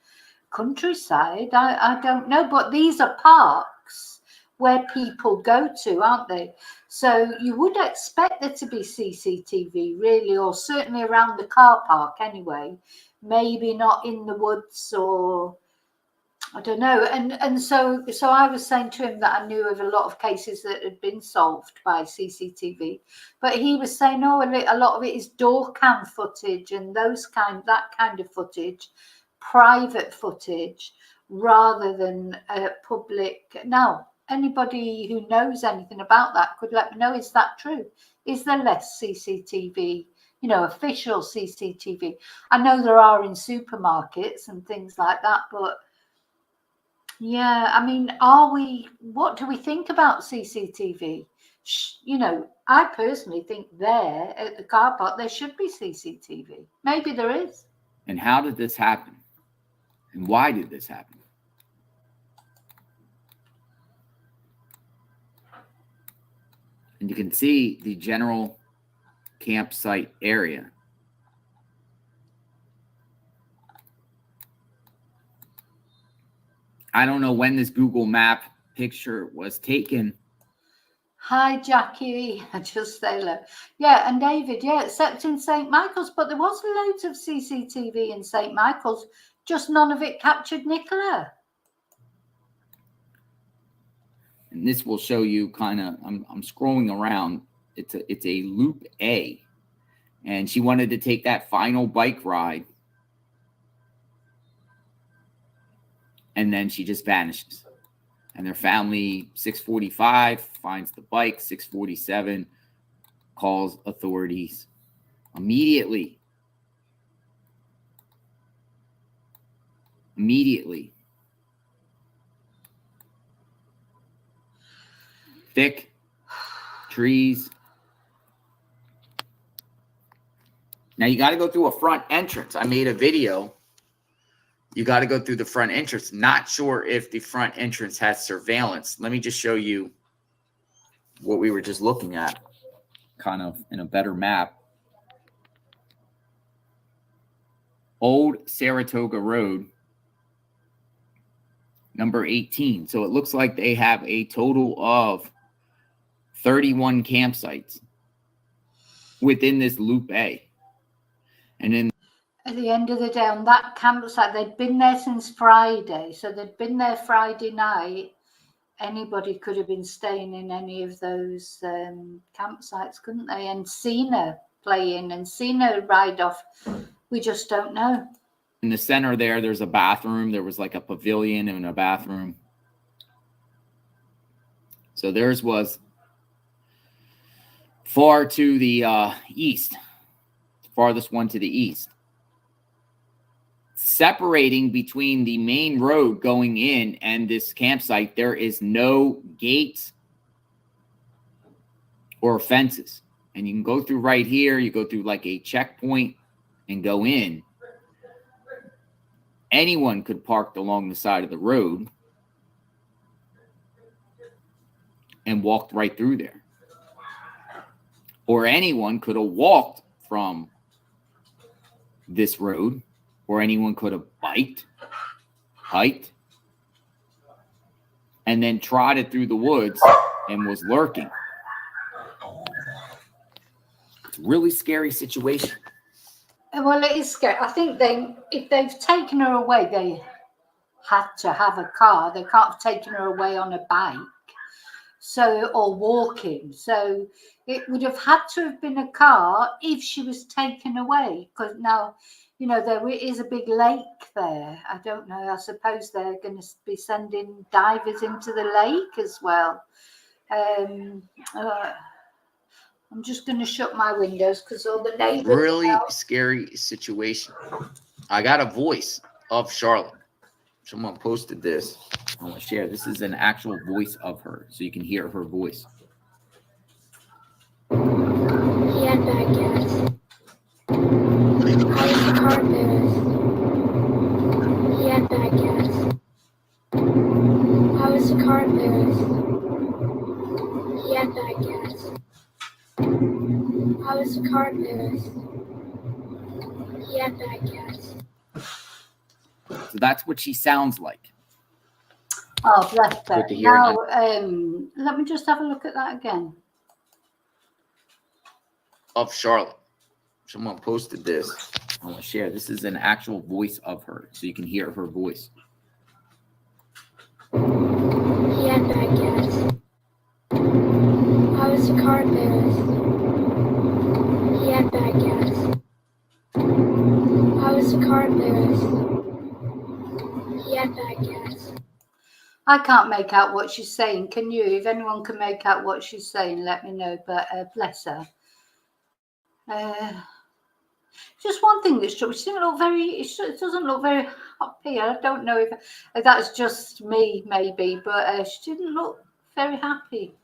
countryside. I don't know, but these are parks where people go to, aren't they? So you would expect there to be CCTV, really, or certainly around the car park anyway. Maybe not in the woods, or I don't know. And so I was saying to him that I knew of a lot of cases that had been solved by CCTV, but he was saying, oh, a lot of it is door cam footage and that kind of footage, private footage, rather than public. Now, anybody who knows anything about that could let me know. Is that true? Is there less CCTV? You know, official CCTV. I know there are in supermarkets and things like that, but yeah, I mean, what do we think about CCTV? You know, I personally think there at the car park, there should be CCTV. Maybe there is. And how did this happen? And why did this happen? And you can see the general campsite area. I don't know when this Google map picture was taken. Hi, Jackie. I just say hello. Yeah, and David, yeah, except in St. Michael's, but there was loads of CCTV in St. Michael's, just none of it captured Nicola. And this will show you kind of, I'm scrolling around. It's a Loop A. And she wanted to take that final bike ride. And then she just vanishes. And their family, 6:45, finds the bike. 6:47, calls authorities immediately. immediately. Thick trees. Now you got to go through a front entrance. I made a video. You got to go through the front entrance. Not sure if the front entrance has surveillance. Let me just show you what we were just looking at, kind of in a better map. Old Saratoga Road, number 18. So it looks like they have a total of 31 campsites within this Loop A. And then at the end of the day, on that campsite, they'd been there since Friday. So they'd been there Friday night. Anybody could have been staying in any of those campsites, couldn't they? And Sena playing and Sena ride off. We just don't know. in the center there's a bathroom. There was like a pavilion and a bathroom. So theirs was far to the east, farthest one to the east. Separating between the main road going in and this campsite, there is no gates or fences. And you can go through right here. You go through like a checkpoint and go in. Anyone could park along the side of the road and walked right through there. Or anyone could have walked from this road, or anyone could have hiked, and then trotted through the woods and was lurking. It's a really scary situation. Well, it is scary. I think if they've taken her away, they had to have a car. They can't have taken her away on a bike, or walking. So it would have had to have been a car if she was taken away. Because now, there is a big lake there. I don't know. I suppose they're going to be sending divers into the lake as well. I'm just going to shut my windows because all the neighbors. Really scary situation. I got a voice of Charlotte. Someone posted this. I want to share. This is an actual voice of her, so you can hear her voice. He had bad gas. How was the car embarrassed? He had bad gas. How was the car embarrassed? He had bad gas. How was the car embarrassed? He had bad gas. So that's what she sounds like. Oh, bless her. Good to hear. Now, let me just have a look at that again. Of Charlotte. Someone posted this. I want to share. This is an actual voice of her, so you can hear her voice. He had bad gas. How was the car embarrassed? He had bad gas. How was the car embarrassed? He had bad gas. I can't make out what she's saying. Can you? If anyone can make out what she's saying, let me know. But bless her. Just one thing that struck me. She didn't look very. It doesn't look very happy. I don't know if that's just me, maybe, but she didn't look very happy.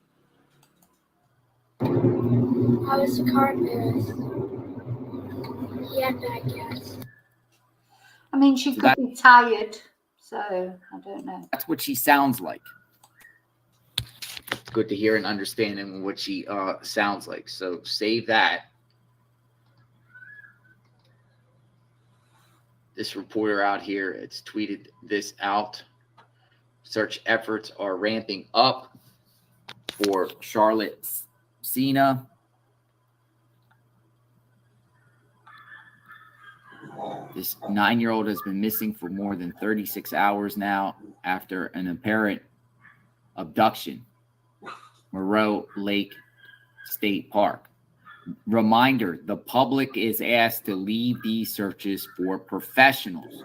How was the car embarrassed? He had bad gas. I mean, she could be tired, so I don't know. That's what she sounds like. Good to hear and understanding what she sounds like. So save that. This reporter out here, it's tweeted this out. Search efforts are ramping up for Charlotte Sena. This 9-year-old has been missing for more than 36 hours now after an apparent abduction. Moreau Lake State Park. Reminder, the public is asked to leave these searches for professionals.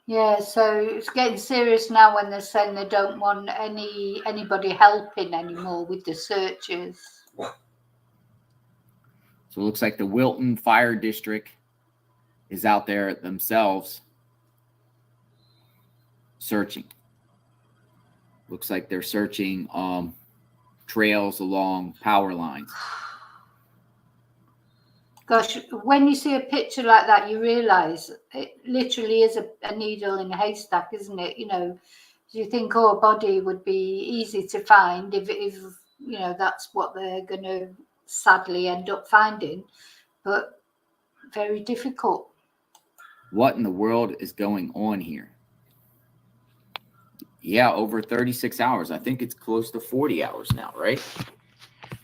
Yeah, so it's getting serious now when they're saying they don't want anybody helping anymore with the searches. So it looks like the Wilton Fire District is out there themselves searching. Looks like they're searching trails along power lines. Gosh, when you see a picture like that, you realize it literally is a needle in a haystack, isn't it? You know, you think, oh, a body would be easy to find if you know, that's what they're going to sadly end up finding, but very difficult. What in the world is going on here? Yeah, over 36 hours. I think it's close to 40 hours now, right?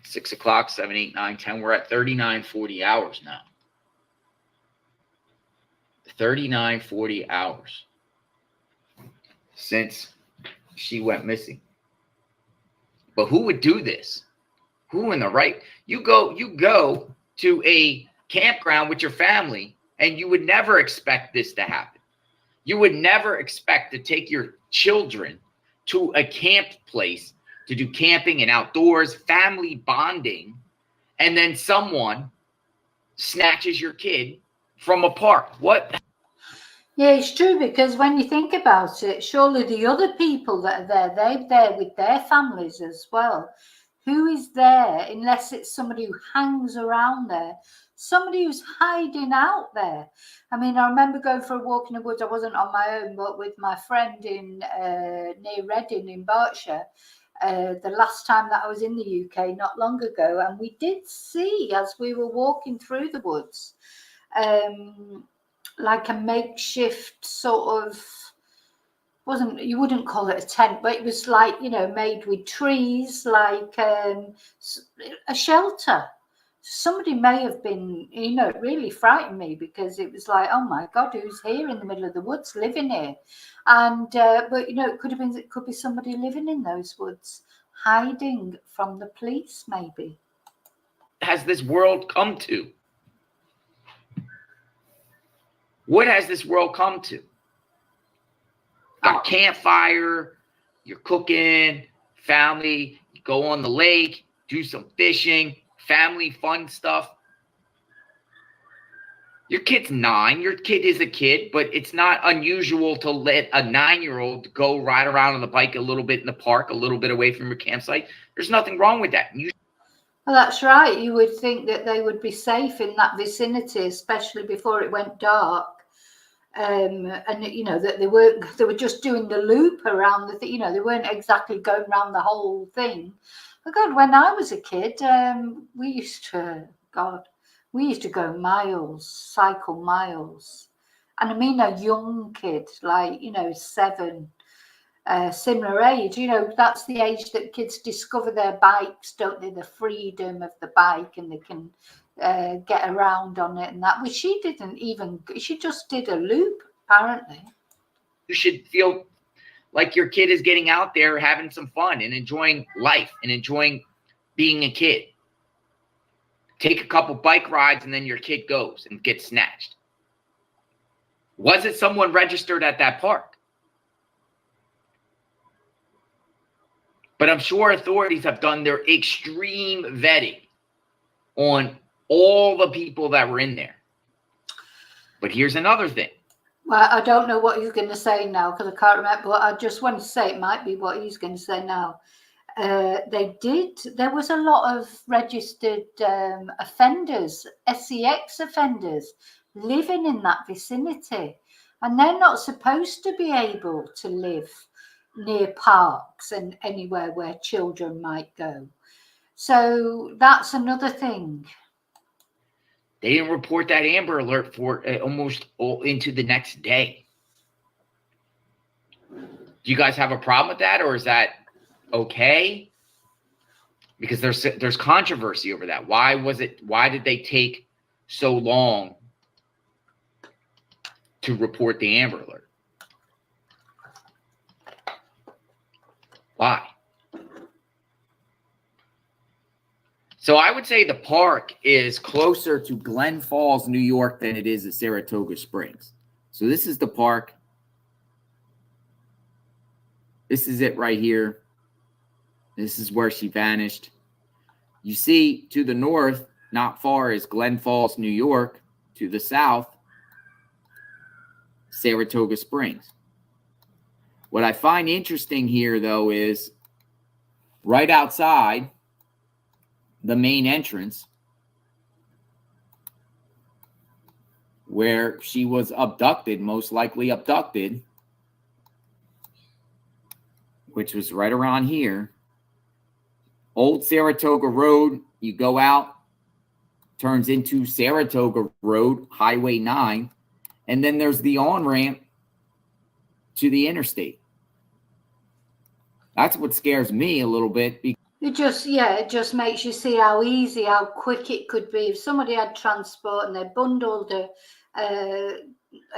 6 o'clock, 7, 8, 9, 10. We're at 39, 40 hours now. 39, 40 hours since she went missing. But who would do this? Who in the right? You go to a campground with your family, and you would never expect this to happen. You would never expect to take your children to a camp place to do camping and outdoors, family bonding, and then someone snatches your kid from a park. What? Yeah, it's true, because when you think about it, surely the other people that are there, they're there with their families as well. Who is there unless it's somebody who hangs around there, somebody who's hiding out there? I mean, I remember going for a walk in the woods. I wasn't on my own, but with my friend in near Reading in Berkshire. The last time that I was in the UK, not long ago, and we did see, as we were walking through the woods, like a makeshift sort of, you wouldn't call it a tent, but it was like, you know, made with trees, like a shelter. Somebody may have been, you know, it really frightened me, because it was like, oh my God, who's here in the middle of the woods living here? And but you know, it could be somebody living in those woods, hiding from the police, maybe. Has this world come to? What has this world come to? Got a campfire, you're cooking, family, you go on the lake, do some fishing, family fun stuff. Your kid's 9. Your kid is a kid, but it's not unusual to let a 9-year-old go ride around on the bike a little bit in the park, a little bit away from your campsite. There's nothing wrong with that. Well, that's right. You would think that they would be safe in that vicinity, especially before it went dark. And you know that they were just doing the loop around the thing. You know, they weren't exactly going around the whole thing. But God, when I was a kid, we used to go miles, cycle miles. And I mean a young kid, like, you know, 7, similar age. You know, that's the age that kids discover their bikes, don't they? The freedom of the bike, and they can get around on it and that. Which she didn't even, she just did a loop, apparently. You should feel like your kid is getting out there, having some fun and enjoying life and enjoying being a kid. Take a couple bike rides, and then your kid goes and gets snatched. Was it someone registered at that park? But I'm sure authorities have done their extreme vetting on all the people that were in there. But here's another thing. Well, I don't know what he's going to say now, because I can't remember. But I just want to say it might be what he's going to say now. There was a lot of registered offenders, SEX offenders, living in that vicinity, and they're not supposed to be able to live near parks and anywhere where children might go. So that's another thing. They didn't report that Amber Alert for almost into the next day. Do you guys have a problem with that, or is that okay? Because there's controversy over that. Why did they take so long to report the Amber Alert? Why? So I would say the park is closer to Glen Falls, New York than it is at Saratoga Springs. So this is the park. This is it right here. This is where she vanished. You see to the north, not far, is Glen Falls, New York. To the south Saratoga Springs. What I find interesting here, though, is right outside the main entrance where she was abducted, most likely abducted, which was right around here. Old Saratoga Road, you go out, turns into Saratoga Road, Highway 9, and then there's the on-ramp to the interstate. That's what scares me a little bit. It just makes you see how easy, how quick it could be. If somebody had transport and they bundled a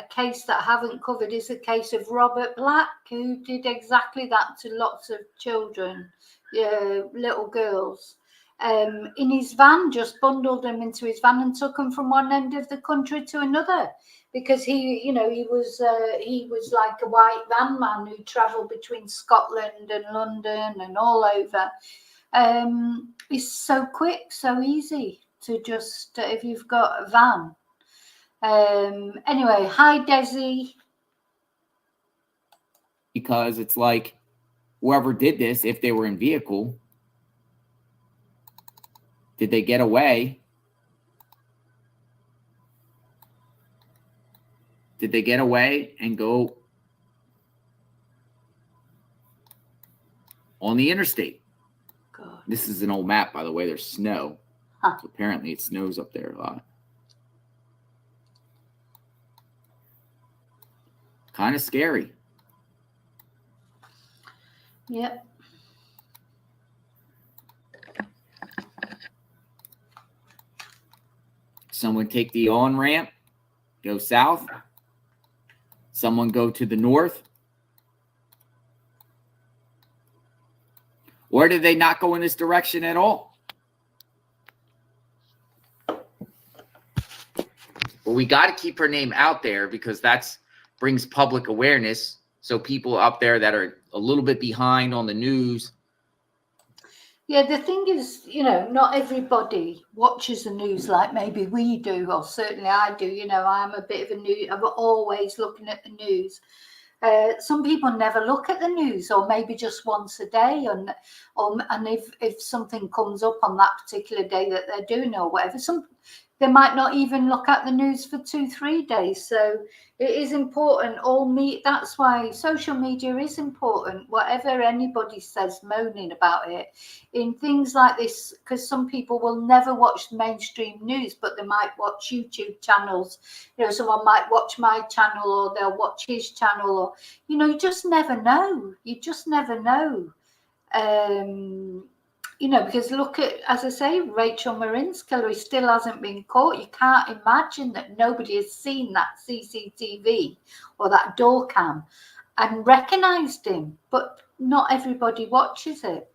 case that I haven't covered is a case of Robert Black, who did exactly that to lots of children, little girls. In his van, just bundled them into his van and took them from one end of the country to another, because he was like a white van man who travelled between Scotland and London and all over. It's so quick, so easy to just if you've got a van. Anyway, hi Desi. Because it's like whoever did this, if they were in vehicle, did they get away? Did they get away and go on the interstate? God. This is an old map, by the way. There's snow. Huh. So apparently it snows up there a lot. Kind of scary. Yep. Someone take the on-ramp, go south. Someone go to the north. Or did they not go in this direction at all? Well, we got to keep her name out there because that's brings public awareness. So people out there that are a little bit behind on the news. Yeah, the thing is, not everybody watches the news like maybe we do, or certainly I do. I'm a bit of I'm always looking at the news. Some people never look at the news, or maybe just once a day, and if something comes up on that particular day that they're doing or whatever, they might not even look at the news for 2-3 days. So it is important. That's why social media is important. Whatever anybody says, moaning about it in things like this, because some people will never watch mainstream news, but they might watch YouTube channels. Someone might watch my channel, or they'll watch his channel, or you just never know. You just never know. Because look at, as I say, Rachel Marin's killer, he still hasn't been caught. You can't imagine that nobody has seen that CCTV or that door cam and recognised him, but not everybody watches it.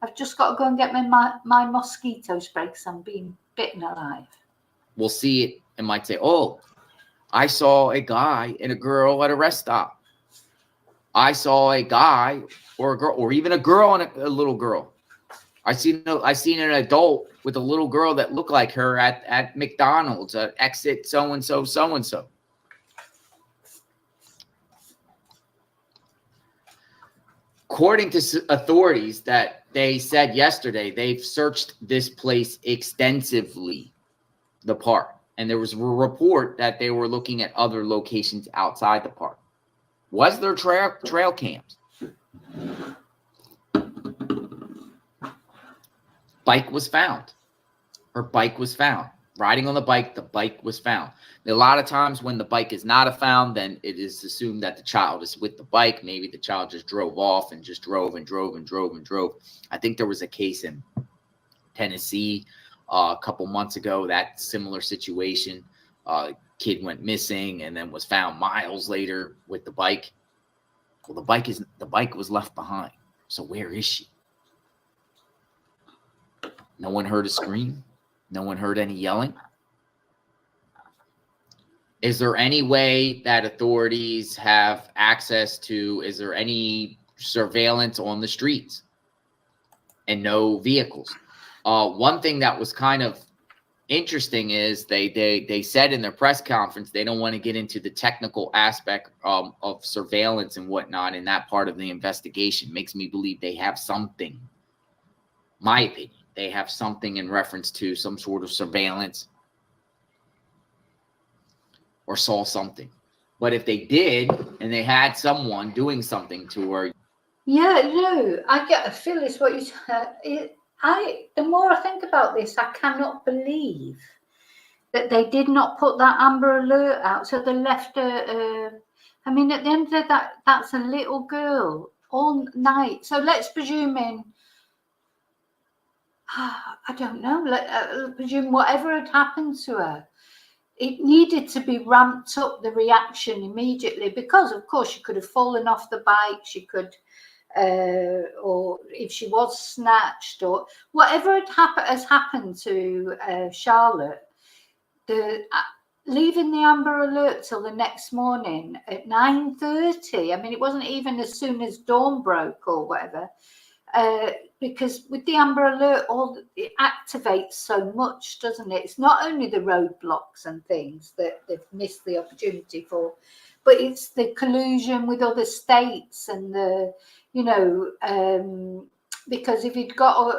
I've just got to go and get my mosquito spray because I'm being bitten alive. We'll see it and might say, oh, I saw a guy and a girl at a rest stop. I saw a guy or a girl, or even a girl and a little girl. I seen an adult with a little girl that looked like her at McDonald's, exit so-and-so. According to authorities that they said yesterday, they've searched this place extensively, the park. And there was a report that they were looking at other locations outside the park. Was there trail cams? Bike was found. Her bike was found. Riding on the bike was found. A lot of times when the bike is not found, then it is assumed that the child is with the bike. Maybe the child just drove off and just drove. I think there was a case in Tennessee a couple months ago, that similar situation. Kid went missing and then was found miles later with the bike. Well, the bike was left behind. So where is she? No one heard a scream. No one heard any yelling. Is there any way that authorities have access to, is there any surveillance on the streets and no vehicles? One thing that was kind of interesting is they said in their press conference they don't want to get into the technical aspect of surveillance and whatnot in that part of the investigation. Makes me believe they have something. My opinion, they have something in reference to some sort of surveillance or saw something. But if they did and they had someone doing something to her, yeah, no, I get a feel it's what you said. The more I think about this, I cannot believe that they did not put that Amber Alert out. So they left I mean, at the end of that, that's a little girl all night. So let's presume I don't know, presume whatever had happened to her, it needed to be ramped up, the reaction immediately, because of course she could have fallen off the bike, she could or if she was snatched, or whatever has happened to Charlotte, leaving the Amber Alert till the next morning at 9:30. I mean, it wasn't even as soon as dawn broke or whatever, because with the Amber Alert, it activates so much, doesn't it? It's not only the roadblocks and things that they've missed the opportunity for, but it's the collusion with other states and the, because if you'd got,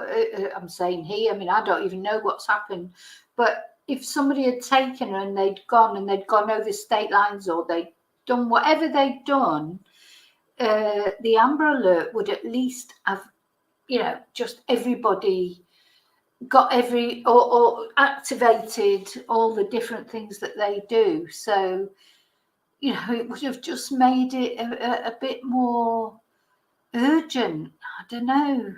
I'm saying here, I mean, I don't even know what's happened, but if somebody had taken her and they'd gone over state lines, or they'd done whatever they'd done, the Amber Alert would at least have, just everybody got or activated all the different things that they do. So, it would have just made it a bit more urgent. I don't know.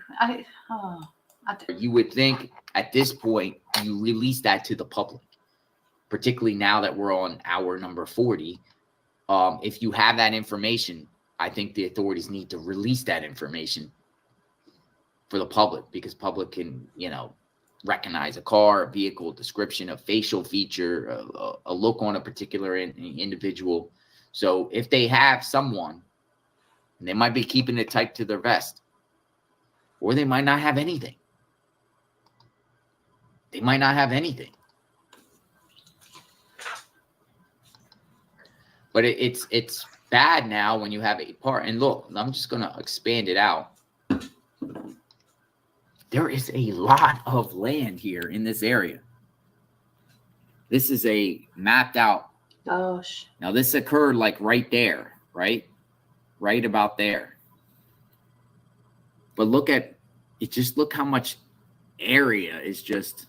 you would think at this point you release that to the public, particularly now that we're on hour number 40. If you have that information, I think the authorities need to release that information for the public, because public can, recognize a car, a vehicle, description, a facial feature, a look on a particular individual. So if they have someone, they might be keeping it tight to their vest, or they might not have anything. They might not have anything. But it's bad now when you have a part. And look, I'm just going to expand it out. There is a lot of land here in this area. This is a mapped out. Gosh. Now this occurred like right there, right? Right about there. But look at it. Just look how much area is just,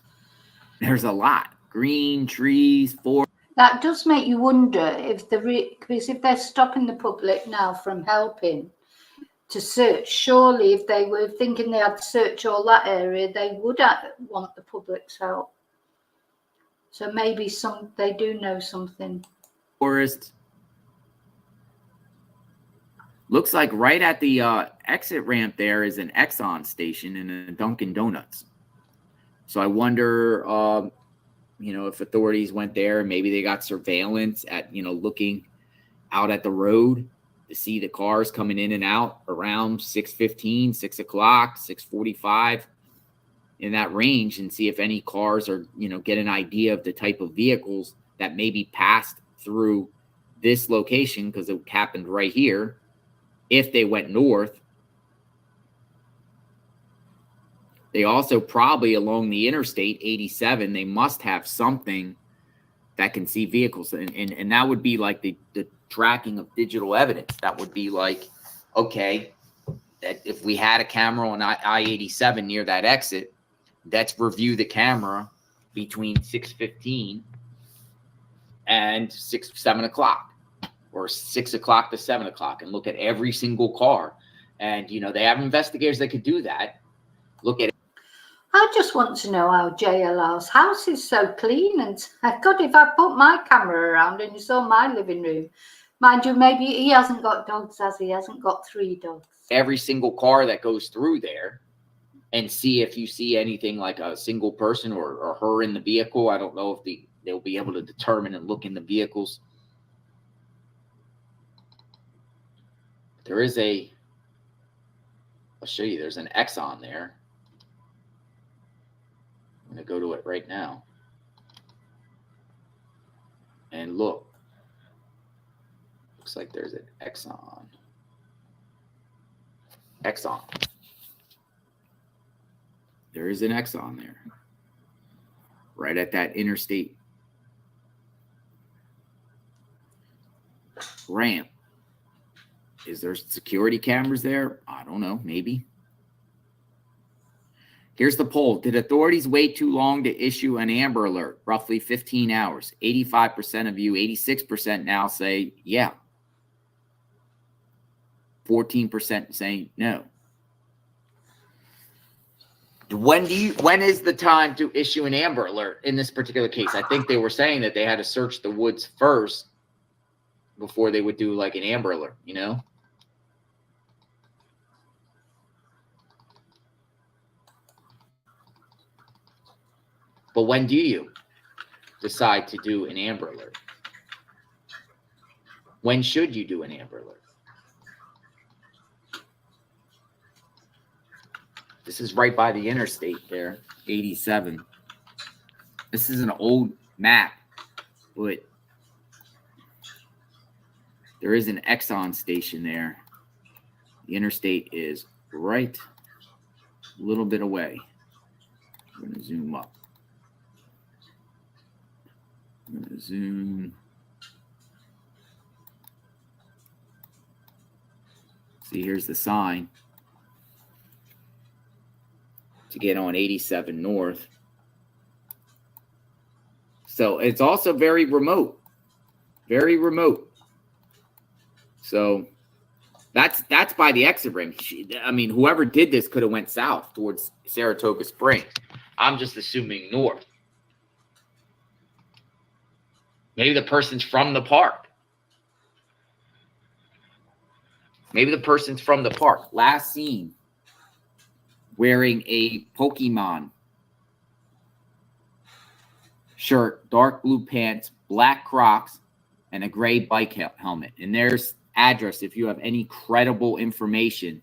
there's a lot. Green, trees, forest. That does make you wonder if because if they're stopping the public now from helping to search, surely if they were thinking they had to search all that area, they would want the public's help. So maybe they do know something. Forest. Looks like right at the exit ramp there is an Exxon station and a Dunkin' Donuts. So I wonder, if authorities went there, maybe they got surveillance at, looking out at the road to see the cars coming in and out around 6:15, 6 o'clock, 6:45 in that range, and see if any cars are, get an idea of the type of vehicles that maybe passed through this location, because it happened right here. If they went north, they also probably along the interstate 87, they must have something that can see vehicles. And that would be like the tracking of digital evidence. That would be like, okay, that if we had a camera on I-87 near that exit, let's review the camera between 6:15 and 7 o'clock. Or 6 o'clock to 7 o'clock, and look at every single car. And, they have investigators that could do that. Look at it. I just want to know how JLR's house is so clean. And God, if I put my camera around and you saw my living room, mind you, maybe he hasn't got dogs, has he? He hasn't got 3 dogs. Every single car that goes through there, and see if you see anything like a single person or her in the vehicle. I don't know if they'll be able to determine and look in the vehicles. There is I'll show you, there's an Exxon there. I'm going to go to it right now. And look, looks like there's an Exxon. There is an Exxon there, right at that interstate ramp. Is there security cameras there? I don't know, maybe. Here's the poll. Did authorities wait too long to issue an Amber Alert? Roughly 15 hours. 85% of you, 86% now say yeah. 14% saying no. When is the time to issue an Amber Alert in this particular case? I think they were saying that they had to search the woods first before they would do like an Amber Alert, you know? But when do you decide to do an Amber Alert? When should you do an Amber Alert? This is right by the interstate there, 87. This is an old map, but there is an Exxon station there. The interstate is right a little bit away. I'm going to zoom up. I'm going to zoom. See, here's the sign to get on 87 North. So it's also very remote. Very remote. So that's by the exit ring. I mean, whoever did this could have went south towards Saratoga Springs. I'm just assuming north. Maybe the person's from the park. Maybe the person's from the park. Last seen wearing a Pokemon shirt, dark blue pants, black Crocs, and a gray bike helmet. And there's address if you have any credible information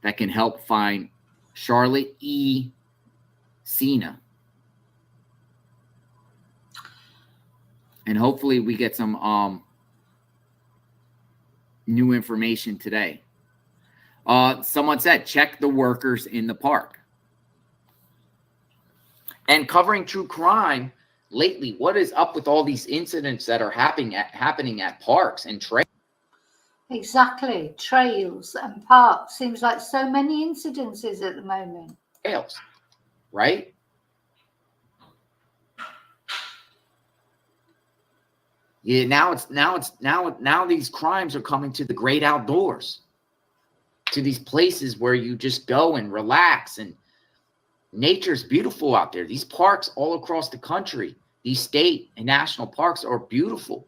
that can help find Charlotte E. Sena. And hopefully we get some new information today. Someone said, check the workers in the park. And covering true crime lately, what is up with all these incidents that are happening at parks and trails? Exactly. Trails and parks. Seems like so many incidences at the moment. Trails, right? Yeah, now these crimes are coming to the great outdoors, to these places where you just go and relax, and nature's beautiful out there. These parks all across the country, these state and national parks are beautiful.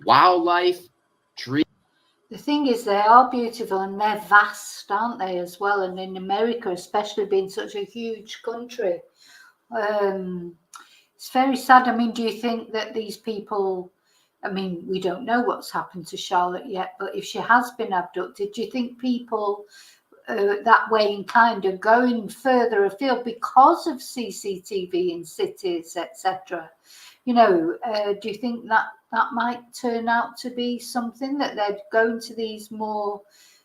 Wildlife, trees. The thing is, they are beautiful and they're vast, aren't they, as well? And in America, especially being such a huge country, it's very sad. I mean, do you think that these people, I mean, we don't know what's happened to Charlotte yet, but if she has been abducted, do you think people that way inclined are going further afield because of CCTV in cities, etc.? You know, do you think that might turn out to be something, that they're going to these more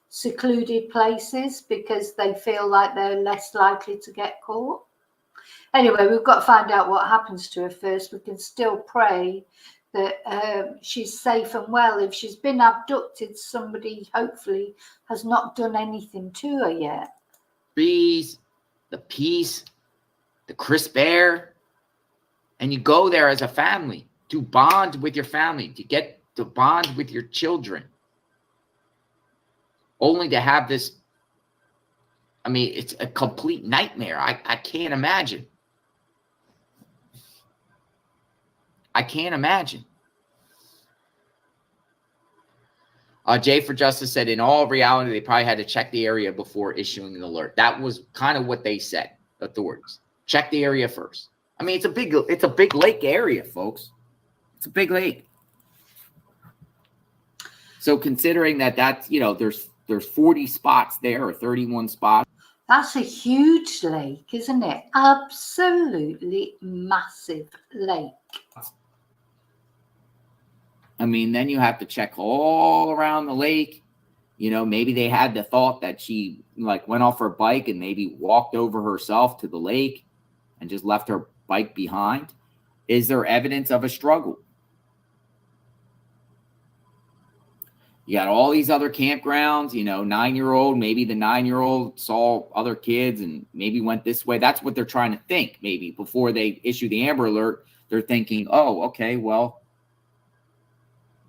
secluded places because they feel like they're less likely to get caught? Anyway, we've got to find out what happens to her first. We can still pray that she's safe and well. If she's been abducted, somebody hopefully has not done anything to her yet. Trees, the peace, the crisp air. And you go there as a family to bond with your family, to get to bond with your children. Only to have this, I mean, it's a complete nightmare. I can't imagine. I can't imagine. Jay for Justice said, in all reality, they probably had to check the area before issuing an alert. That was kind of what they said, authorities. Check the area first. I mean, it's a big lake area, folks. It's a big lake. So considering that that's, you know, there's 40 spots there or 31 spots. That's a huge lake, isn't it? Absolutely massive lake. I mean, then you have to check all around the lake. You know, maybe they had the thought that she like went off her bike and maybe walked over herself to the lake and just left her bike behind. Is there evidence of a struggle? You got all these other campgrounds, you know, 9-year-old, maybe the 9-year-old saw other kids and maybe went this way. That's what they're trying to think. Maybe before they issue the Amber Alert, they're thinking, oh, okay, well,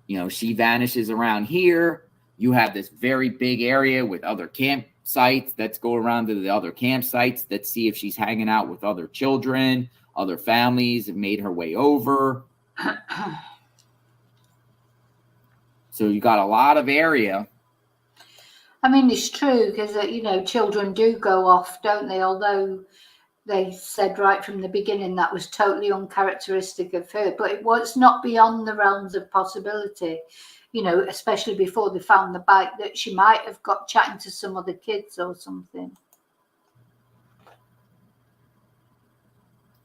you know, she vanishes around here. You have this very big area with other campsites. Let's go around to the other campsites. Let's see if she's hanging out with other children, other families have made her way over. So you got a lot of area. I mean, it's true because, you know, children do go off, don't they? Although they said right from the beginning that was totally uncharacteristic of her. But it was not beyond the realms of possibility, you know, especially before they found the bike, that she might have got chatting to some other kids or something.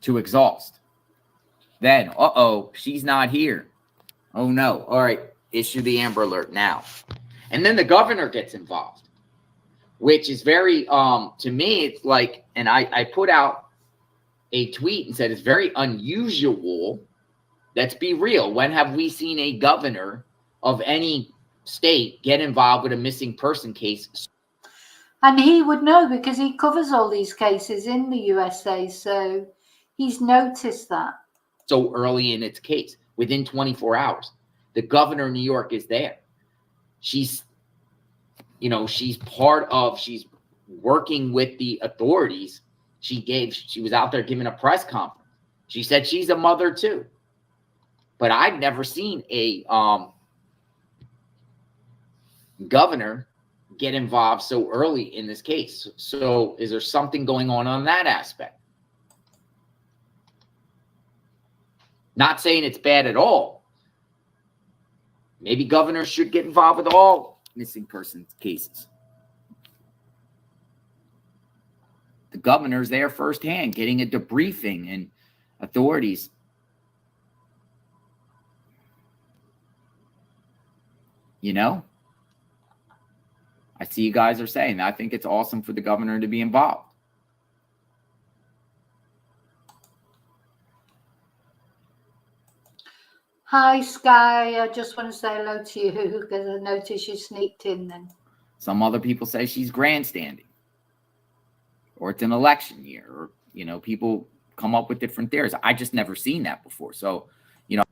To exhaust. Then, uh-oh, she's not here. Oh, no. All right, issue the Amber Alert now. And then the governor gets involved, which is very, to me, it's like, and I put out a tweet and said it's very unusual. Let's be real. When have we seen a governor of any state get involved with a missing person case? And he would know because he covers all these cases in the USA. So he's noticed that. So early in its case, within 24 hours, the governor of New York is there. She's, you know, she's working with the authorities. She was out there giving a press conference. She said she's a mother too. But I've never seen a governor get involved so early in this case. So is there something going on that aspect? Not saying it's bad at all. Maybe governors should get involved with all missing persons cases. The governor's there firsthand, getting a debriefing, and authorities. You know, I see you guys are saying that. I think it's awesome for the governor to be involved. Hi, Sky. I just want to say hello to you because I noticed you sneaked in then. Some other people say she's grandstanding, or it's an election year, or, you know, people come up with different theories. I just never seen that before. So, you know.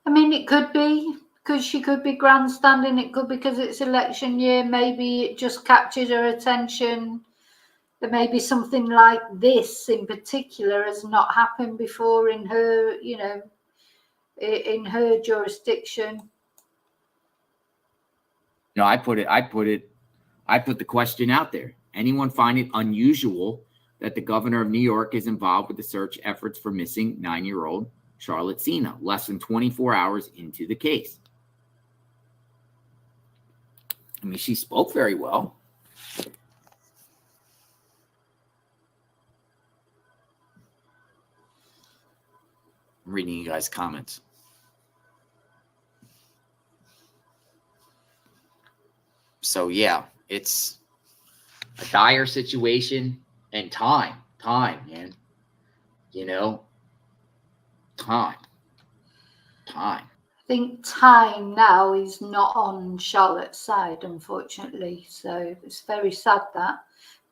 I mean, it could be because she could be grandstanding. It could be because it's election year. Maybe it just captured her attention. That maybe something like this in particular has not happened before in her, you know, in her jurisdiction. No, I put the question out there. Anyone find it unusual that the governor of New York is involved with the search efforts for missing 9-year-old Charlotte Sena, less than 24 hours into the case? I mean, she spoke very well. I'm reading you guys' comments. So, yeah, it's a dire situation, and time, man. You know, time. I think time now is not on Charlotte's side, unfortunately. So it's very sad that.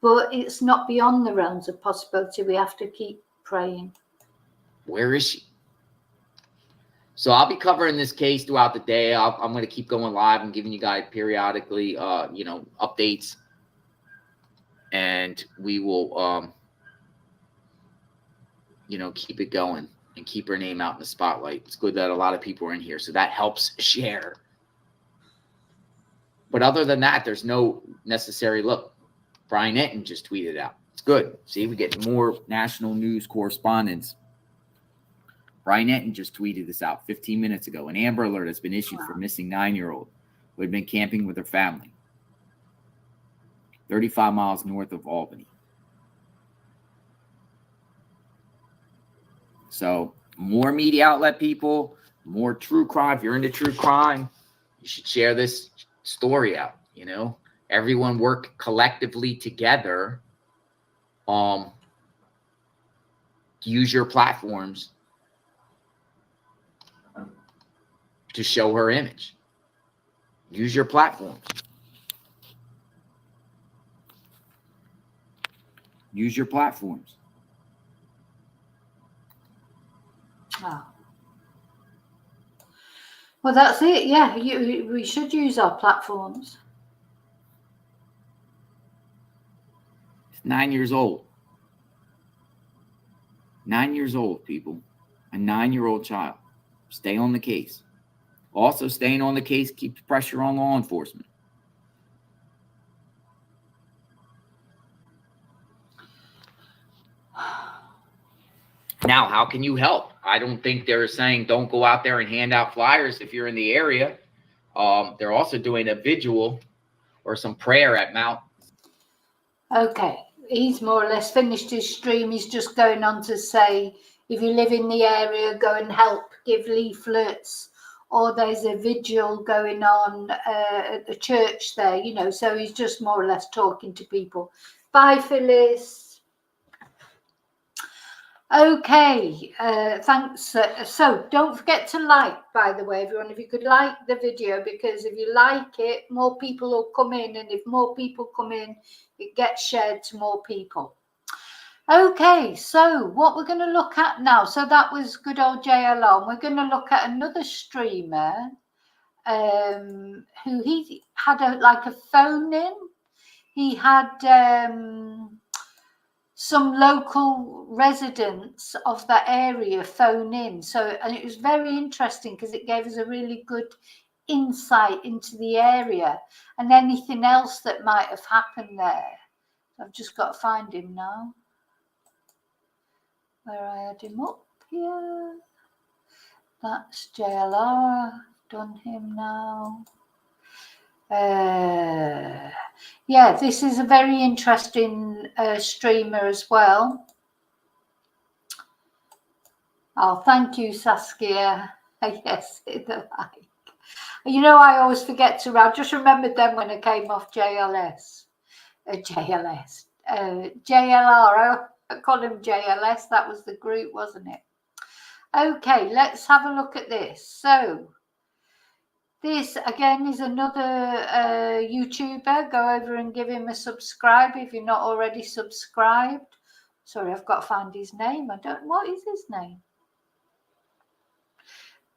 But it's not beyond the realms of possibility. We have to keep praying. Where is she? So I'll be covering this case throughout the day. I'm going to keep going live and giving you guys periodically, you know, updates. And we will, you know, keep it going and keep her name out in the spotlight. It's good that a lot of people are in here, so that helps share. But other than that, there's no necessary look. Brian Etten just tweeted out. It's good. See, we get more national news correspondence. Brian Etten just tweeted this out 15 minutes ago. An Amber Alert has been issued for missing 9-year-old who had been camping with her family 35 miles north of Albany. So more media outlet people, more true crime. If you're into true crime, you should share this story out. You know, everyone work collectively together. Use your platforms to show her image. Use your platforms. Use your platforms. Oh. Well, that's it. Yeah, we should use our platforms. It's 9 years old. 9 years old, people. A 9-year-old child. Stay on the case. Also, staying on the case keeps pressure on law enforcement. Now, how can you help? I don't think they're saying don't go out there and hand out flyers if you're in the area. They're also doing a vigil or some prayer at Mount. Okay, he's more or less finished his stream. He's just going on to say, if you live in the area, go and help, give leaflets, or there's a vigil going on at the church there, you know. So he's just more or less talking to people. Bye, Phyllis. Okay, thanks. So don't forget to like, by the way, everyone, if you could like the video, because if you like it, more people will come in, and if more people come in, it gets shared to more people. Okay, so what we're going to look at now, so that was good old JLR, and we're going to look at another streamer who he had like a phone in. He had some local residents of that area phone in. So, and it was very interesting because it gave us a really good insight into the area and anything else that might have happened there. I've just got to find him now. Where I had him up here. That's JLR. I've done him now. Yeah, this is a very interesting streamer as well. Oh, thank you, Saskia. Yes, the like. You know, I always forget to. I just remembered them when I came off JLR. I call him JLS. That was the group, wasn't it? Okay, let's have a look at this. So. This, again, is another YouTuber. Go over and give him a subscribe if you're not already subscribed. Sorry, I've got to find his name. What is his name?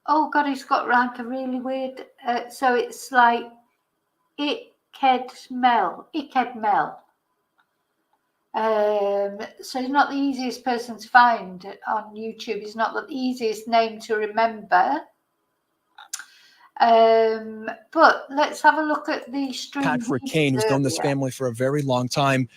Oh, God, he's got like a really weird... so it's like Iked Mel. So he's not the easiest person to find on YouTube. He's not the easiest name to remember. But let's have a look at the stream. Patrick Kane, who's known this family for a very long time.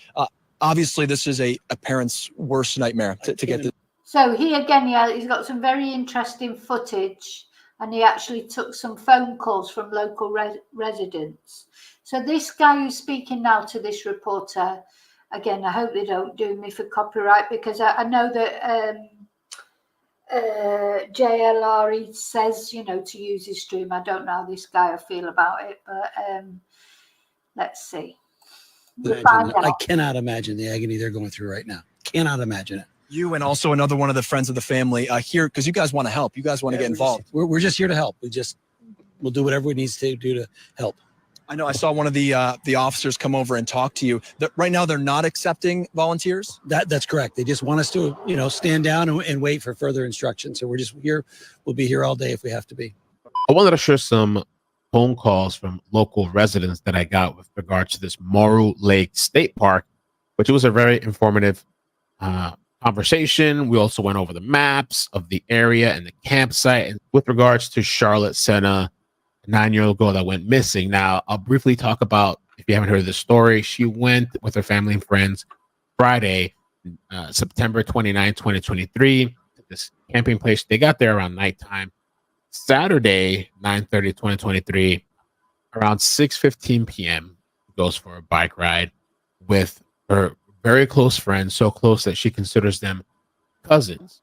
Obviously, this is a parent's worst nightmare to get this. So he again, he's got some very interesting footage, and he actually took some phone calls from local residents. So this guy who's speaking now to this reporter, again, I hope they don't do me for copyright, because I know that JLR says, you know, to use his stream. I don't know how this guy will feel about it, but let's see. I cannot imagine the agony they're going through right now. Cannot imagine it. You and also another one of the friends of the family here, because you guys want to help. You guys want to get involved. We're just here to help. We'll do whatever we need to do to help. I know I saw one of the officers come over and talk to you. Right now, they're not accepting volunteers? That's correct. They just want us to, you know, stand down and wait for further instructions. So we're just here. We'll be here all day if we have to be. I wanted to share some phone calls from local residents that I got with regards to this Morrow Lake State Park, which was a very informative conversation. We also went over the maps of the area and the campsite. And with regards to Charlotte Sena, 9-year-old girl that went missing. Now, I'll briefly talk about, if you haven't heard of this story, she went with her family and friends Friday, September 29, 2023, to this camping place. They got there around nighttime. Saturday, 9/30, 2023, around 6:15 p.m., goes for a bike ride with her very close friends, so close that she considers them cousins.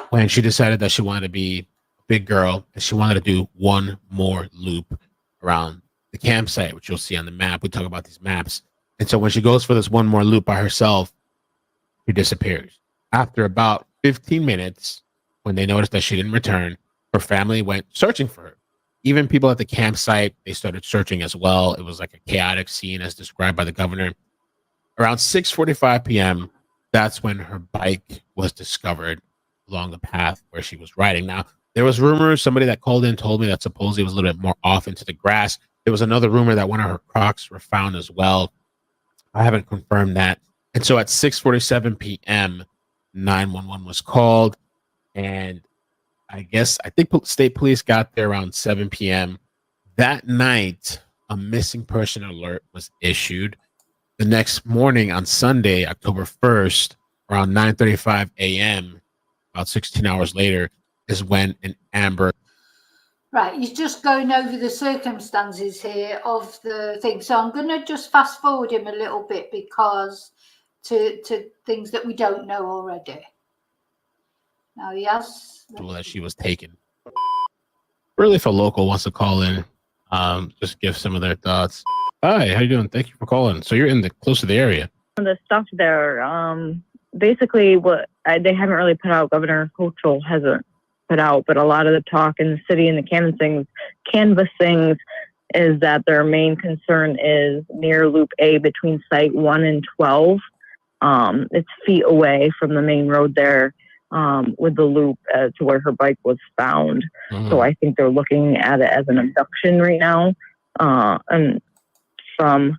when she decided that she wanted to be a big girl and she wanted to do one more loop around the campsite, which you'll see on the map. We talk about these maps. And so when she goes for this one more loop by herself, she disappears. After about 15 minutes, when they noticed that she didn't return, her family went searching for her. Even people at the campsite, they started searching as well. It was like a chaotic scene as described by the governor. Around 6:45 p.m., that's when her bike was discovered along the path where she was riding. Now, there was rumors, somebody that called in told me that supposedly it was a little bit more off into the grass. There was another rumor that one of her Crocs were found as well. I haven't confirmed that. And so at 6:47 p.m., 911 was called. And I think state police got there around 7 p.m. That night, a missing person alert was issued. The next morning on Sunday, October 1st, around 9:35 a.m., about 16 hours later, is when an Amber. Right, he's just going over the circumstances here of the thing. So I'm going to just fast forward him a little bit because to things that we don't know already. Now he has that she was taken. Really, if a local wants to call in, just give some of their thoughts. Hi, how you doing? Thank you for calling. So you're close to the area. The stuff there, basically what they haven't really put out, Governor Hochul hasn't put out, but a lot of the talk in the city and the canvassings is that their main concern is near Loop A between Site 1 and 12. It's feet away from the main road there with the loop to where her bike was found. Mm-hmm. So I think they're looking at it as an abduction right now. And from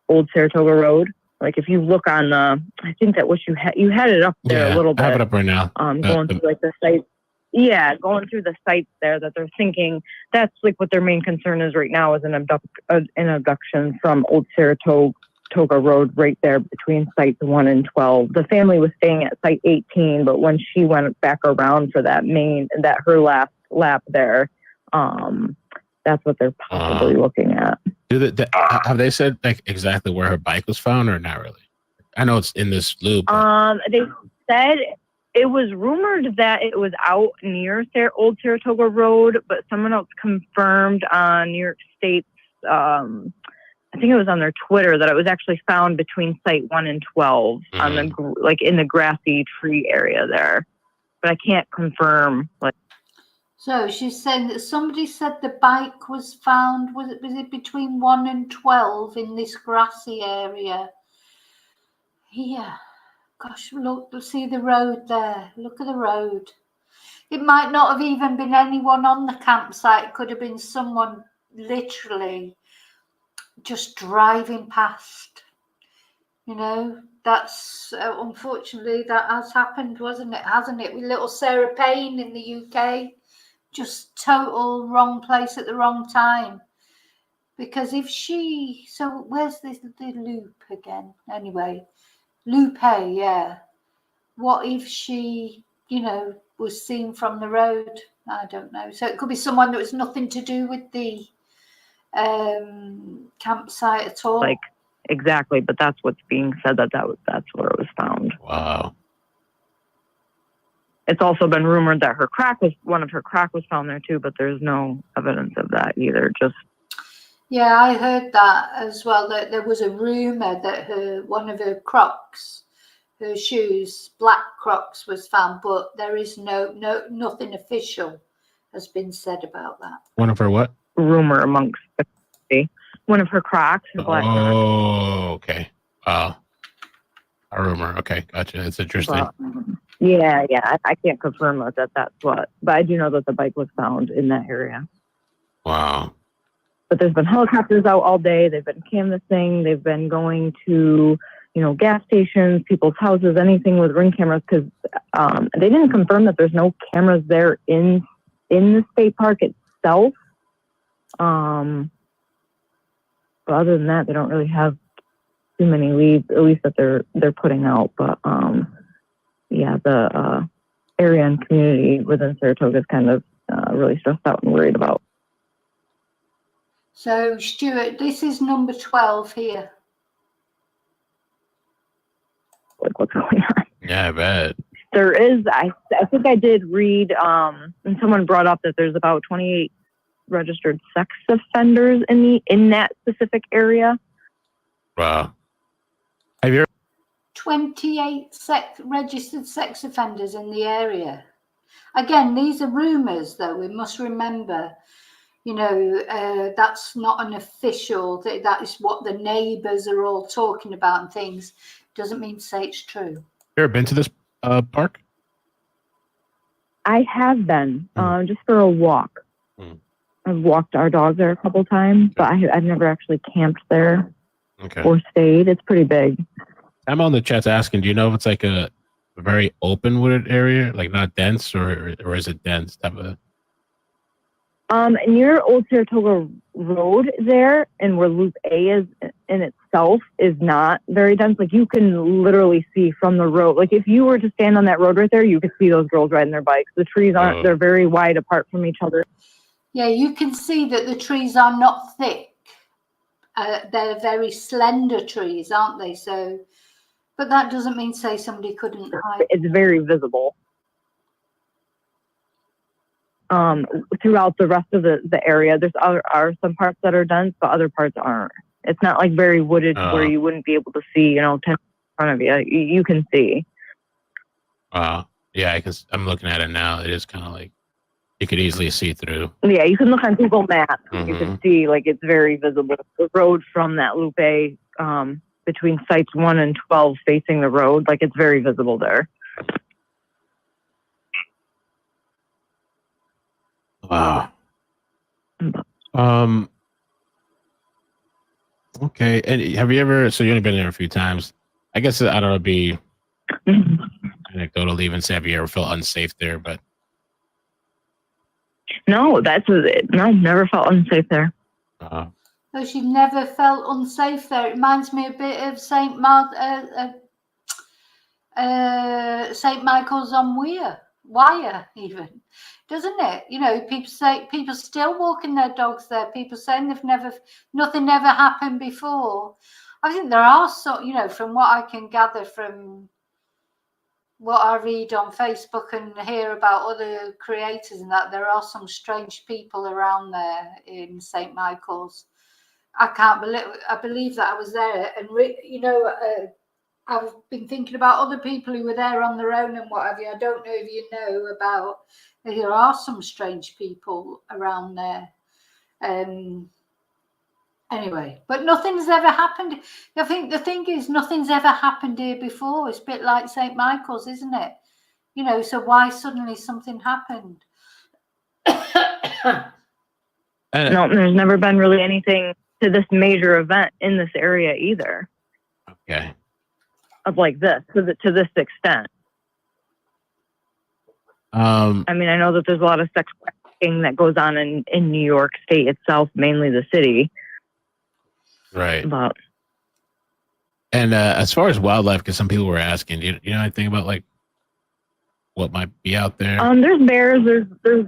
Old Saratoga Road. Like if you look on the, I think that what you had it up there a little bit. I have it up right now. Going through like the site. Yeah, going through the sites there that they're thinking that's like what their main concern is right now is an abduction from Old Saratoga Road right there between sites 1 and 12. The family was staying at site 18, but when she went back around for her last lap there, that's what they're possibly looking at. Have they said like exactly where her bike was found or not really? I know it's in this loop. They said it was rumored that it was out near Old Saratoga Road, but someone else confirmed on New York State's, I think it was on their Twitter, that it was actually found between site 1 and 12 on the in the grassy tree area there. But I can't confirm. So she's saying that somebody said the bike was found. Was it between 1 and 12 in this grassy area? Here. Gosh, look, see the road there. Look at the road. It might not have even been anyone on the campsite. It could have been someone literally just driving past. You know, that's unfortunately that has happened, hasn't it? With little Sarah Payne in the UK. Just total wrong place at the wrong time. Because if she, so where's the loop again? Anyway, Loop A, yeah. What if she, was seen from the road? I don't know. So it could be someone that was nothing to do with the campsite at all. Exactly, but that's what's being said that's where it was found. Wow. It's also been rumored that one of her Crocs was found there too, but there's no evidence of that either. Yeah, I heard that as well. That there was a rumor that one of her Crocs, her shoes, black Crocs, was found, but there is nothing official has been said about that. One of her what? Rumor amongst the community. One of her Crocs, black Crocs. Oh, okay. A rumor. Okay, gotcha. That's interesting. Yeah. I can't confirm that's what, but I do know that the bike was found in that area. Wow. But there's been helicopters out all day. They've been canvassing. They've been going to, gas stations, people's houses, anything with Ring cameras, because they didn't confirm that there's no cameras there in the state park itself. But other than that, they don't really have too many leads, at least that they're putting out. But the area and community within Saratoga is kind of really stressed out and worried about. So, Stuart, this is number 12 here. What's going on? Yeah, I bet. There is, I think I did read, and someone brought up that there's about 28 registered sex offenders in that specific area. Wow. Have you 28 registered sex offenders in the area. Again, these are rumours, though. We must remember, you know, that's not an official, that is what the neighbours are all talking about and things. Doesn't mean to say it's true. ever been to this park? I have been, just for a walk. I've walked our dog there a couple times, but I've never actually camped there or stayed. It's pretty big. I'm on the chat's asking, do you know if it's like a very open wooded area, like not dense, or is it dense type of? Near Old Saratoga Road there, and where Loop A is in itself, is not very dense. Like, you can literally see from the road. Like, if you were to stand on that road right there, you could see those girls riding their bikes. The trees aren't, they're very wide apart from each other. Yeah, you can see that the trees are not thick. They're very slender trees, aren't they? So, but that doesn't mean to say somebody couldn't hide. It's very visible. Throughout the rest of the area, there's are some parts that are dense, but other parts aren't. It's not like very wooded where you wouldn't be able to see, 10 in front of you. You can see. Yeah, because I'm looking at it now. It is kind of like you could easily see through. Yeah, you can look on Google Maps. You can see, like, it's very visible. The road from that Loop A, between sites 1 and 12 facing the road, like, it's very visible there. Wow. Okay. And have you ever? So you only been there a few times. I guess I don't know. It'd be anecdotal to even say have you ever felt unsafe there? But no, never felt unsafe there. Oh, she never felt unsafe there. It reminds me a bit of St. Michael's on Wire, even, doesn't it? People still walking their dogs there. People saying nothing ever happened before. I think there are from what I can gather from what I read on Facebook and hear about other creators and that, there are some strange people around there in St. Michael's. I believe that I was there, and I've been thinking about other people who were there on their own and what have you. I don't know if you know about, there are some strange people around there. Anyway, but nothing's ever happened. I think the thing is, nothing's ever happened here before. It's a bit like St. Michael's, isn't it? So why suddenly something happened? No, there's never been really anything to this major event in this area either. Okay. Of like this, to this extent. I mean, I know that there's a lot of sex trafficking that goes on in New York State itself, mainly the city. Right. But and as far as wildlife, because some people were asking, do you know anything about like what might be out there? There's bears. There's.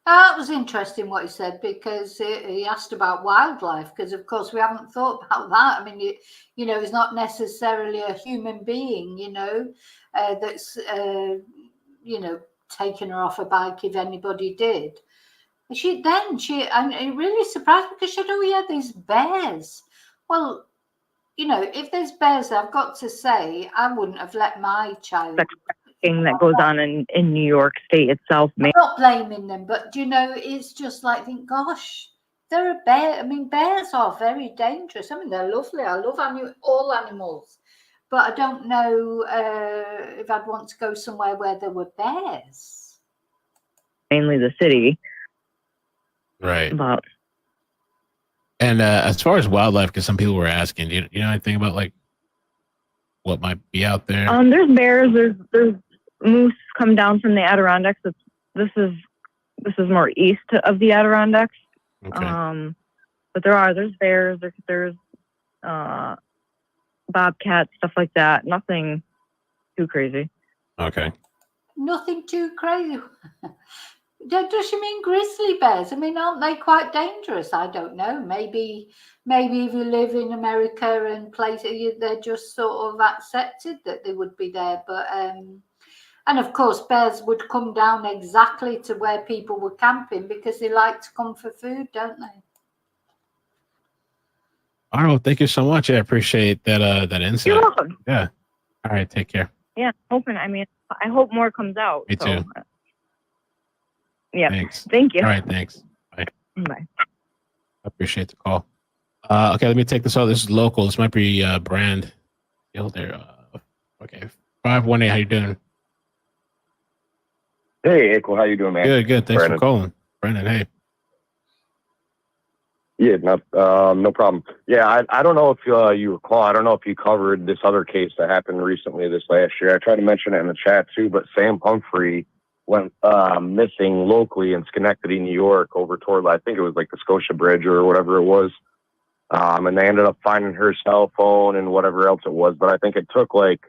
That was interesting what he said, because he asked about wildlife, because of course we haven't thought about that. I mean, he's not necessarily a human being, that's taken her off a bike if anybody did. And it really surprised me, because she said, oh yeah, these bears. Well, if there's bears, I've got to say, I wouldn't have let my child. That goes on in New York State itself. I'm not blaming them, but it's just like, think, gosh, they're a bear. I mean, bears are very dangerous. I mean, they're lovely. I love all animals, but I don't know if I'd want to go somewhere where there were bears. Mainly the city. Right. But. And as far as wildlife, because some people were asking, do you know anything about like what might be out there? There's bears. There's moose come down from the Adirondacks. This is more east of the Adirondacks. Okay. But there's bears. There's bobcats, stuff like that. Nothing too crazy. Okay. Nothing too crazy. Does she mean grizzly bears? I mean, aren't they quite dangerous? I don't know. Maybe if you live in America and places, they're just sort of accepted that they would be there. But And of course, bears would come down exactly to where people were camping because they like to come for food, don't they? All right, well, thank you so much. I appreciate that that insight. You're welcome. Yeah. All right, take care. Yeah, hoping. I mean, I hope more comes out. Me too. Yeah. Thanks. Thank you. All right, thanks. Bye. Bye. I appreciate the call. Okay, let me take this out. This is local. This might be brand. There. Okay, 518. How you doing? Hey, April, how you doing, man? Good. Thanks Brandon. for calling, Brandon. Hey. Yeah, no problem. Yeah, I don't know if you recall. I don't know if you covered this other case that happened recently this last year. I tried to mention it in the chat too, but Sam Humphrey went missing locally in Schenectady, New York, over toward, I think it was like the Scotia Bridge or whatever it was. And they ended up finding her cell phone and whatever else it was. But I think it took like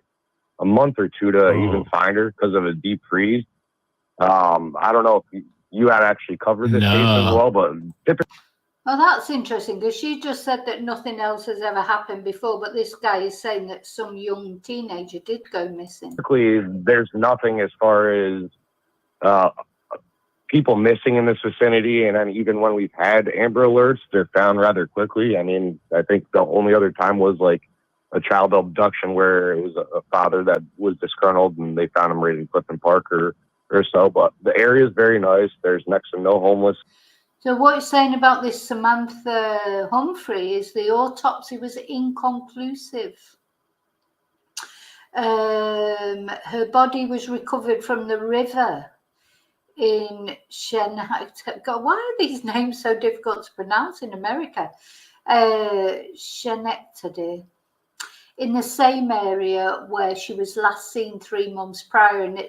a month or two to even find her because of a deep freeze. I don't know if you had actually covered this case as well, but typically. Well, that's interesting because she just said that nothing else has ever happened before, but this guy is saying that some young teenager did go missing. Typically, there's nothing as far as people missing in this vicinity, and then even when we've had Amber Alerts, they're found rather quickly. I mean, I think the only other time was like a child abduction where it was a father that was disgruntled and they found him right in Clifton Park or so. But the area is very nice. There's next to no homeless. So what it's saying about this Samantha Humphrey is the autopsy was inconclusive. Her body was recovered from the river in Schenectady. God, why are these names so difficult to pronounce in America? Schenectady, in the same area where she was last seen 3 months prior, and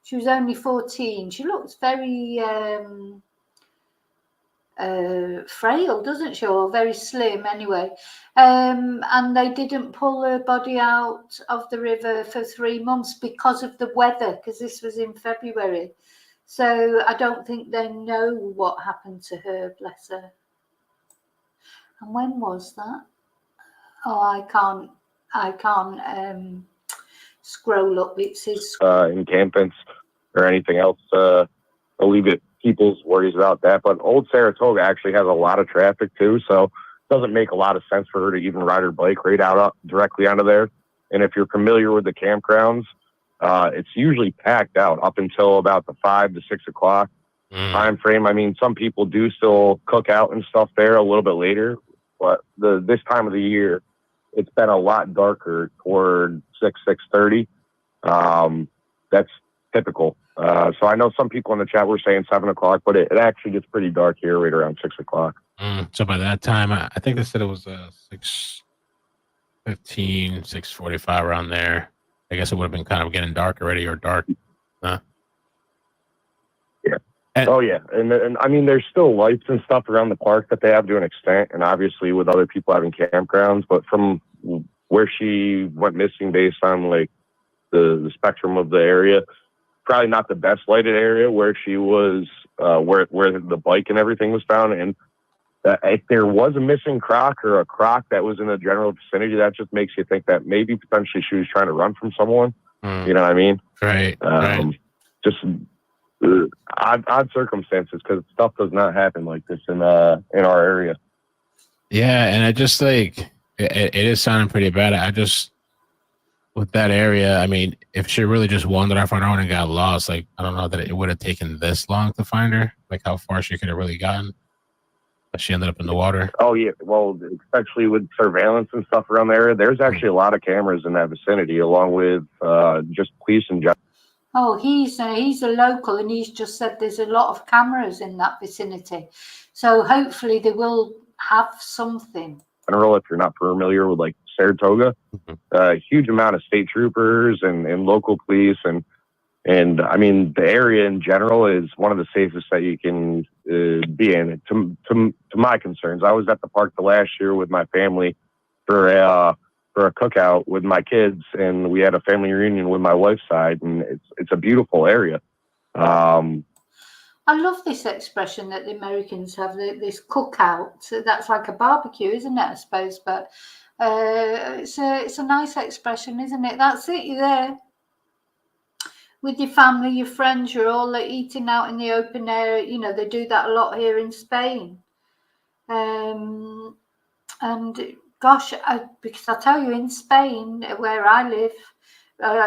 she was only 14. She looks very frail, doesn't she, or very slim anyway. And they didn't pull her body out of the river for 3 months because of the weather, because this was in February. So I don't think they know what happened to her, bless her. And when was that? Oh, I can't scroll up. It says encampments or anything else. I'll leave it people's worries about that. But Old Saratoga actually has a lot of traffic too, so it doesn't make a lot of sense for her to even ride her bike right out directly onto there. And if you're familiar with the campgrounds, it's usually packed out up until about the 5 to 6 o'clock time frame. I mean, some people do still cook out and stuff there a little bit later, but this time of the year, it's been a lot darker toward 6:30. That's typical. So I know some people in the chat were saying 7 o'clock, but it actually gets pretty dark here right around 6 o'clock. So by that time, I think they said it was 6:15, 6:45 around there. I guess it would have been kind of getting dark already, or dark. Yeah. And I mean, there's still lights and stuff around the park that they have to an extent, and obviously with other people having campgrounds. But from where she went missing, based on like the spectrum of the area, probably not the best lighted area where she was, where the bike and everything was found. And if there was a missing croc or a croc that was in the general vicinity, that just makes you think that maybe potentially she was trying to run from someone. You know what I mean? Right. Just odd circumstances, because stuff does not happen like this in our area. Yeah, and I just like it is sounding pretty bad. I just, with that area, I mean, if she really just wandered off on her own and got lost, like, I don't know that it would have taken this long to find her, like how far she could have really gotten. But she ended up in the water. Oh, yeah. Well, especially with surveillance and stuff around there, there's actually a lot of cameras in that vicinity, along with just police and general. Oh, he's a local, and he's just said there's a lot of cameras in that vicinity. So hopefully they will have something. General, if you're not familiar with like Saratoga, a huge amount of state troopers and local police, and I mean, the area in general is one of the safest that you can be in. To my concerns, I was at the park the last year with my family for a cookout with my kids, and we had a family reunion with my wife's side, and it's a beautiful area. I love this expression that the Americans have, this cookout. That's like a barbecue, isn't it, I suppose? But it's a nice expression, isn't it? That's it, you're there. with your family, your friends, you're all eating out in the open air. You know, they do that a lot here in Spain. And gosh, because I tell you, in Spain, where I live,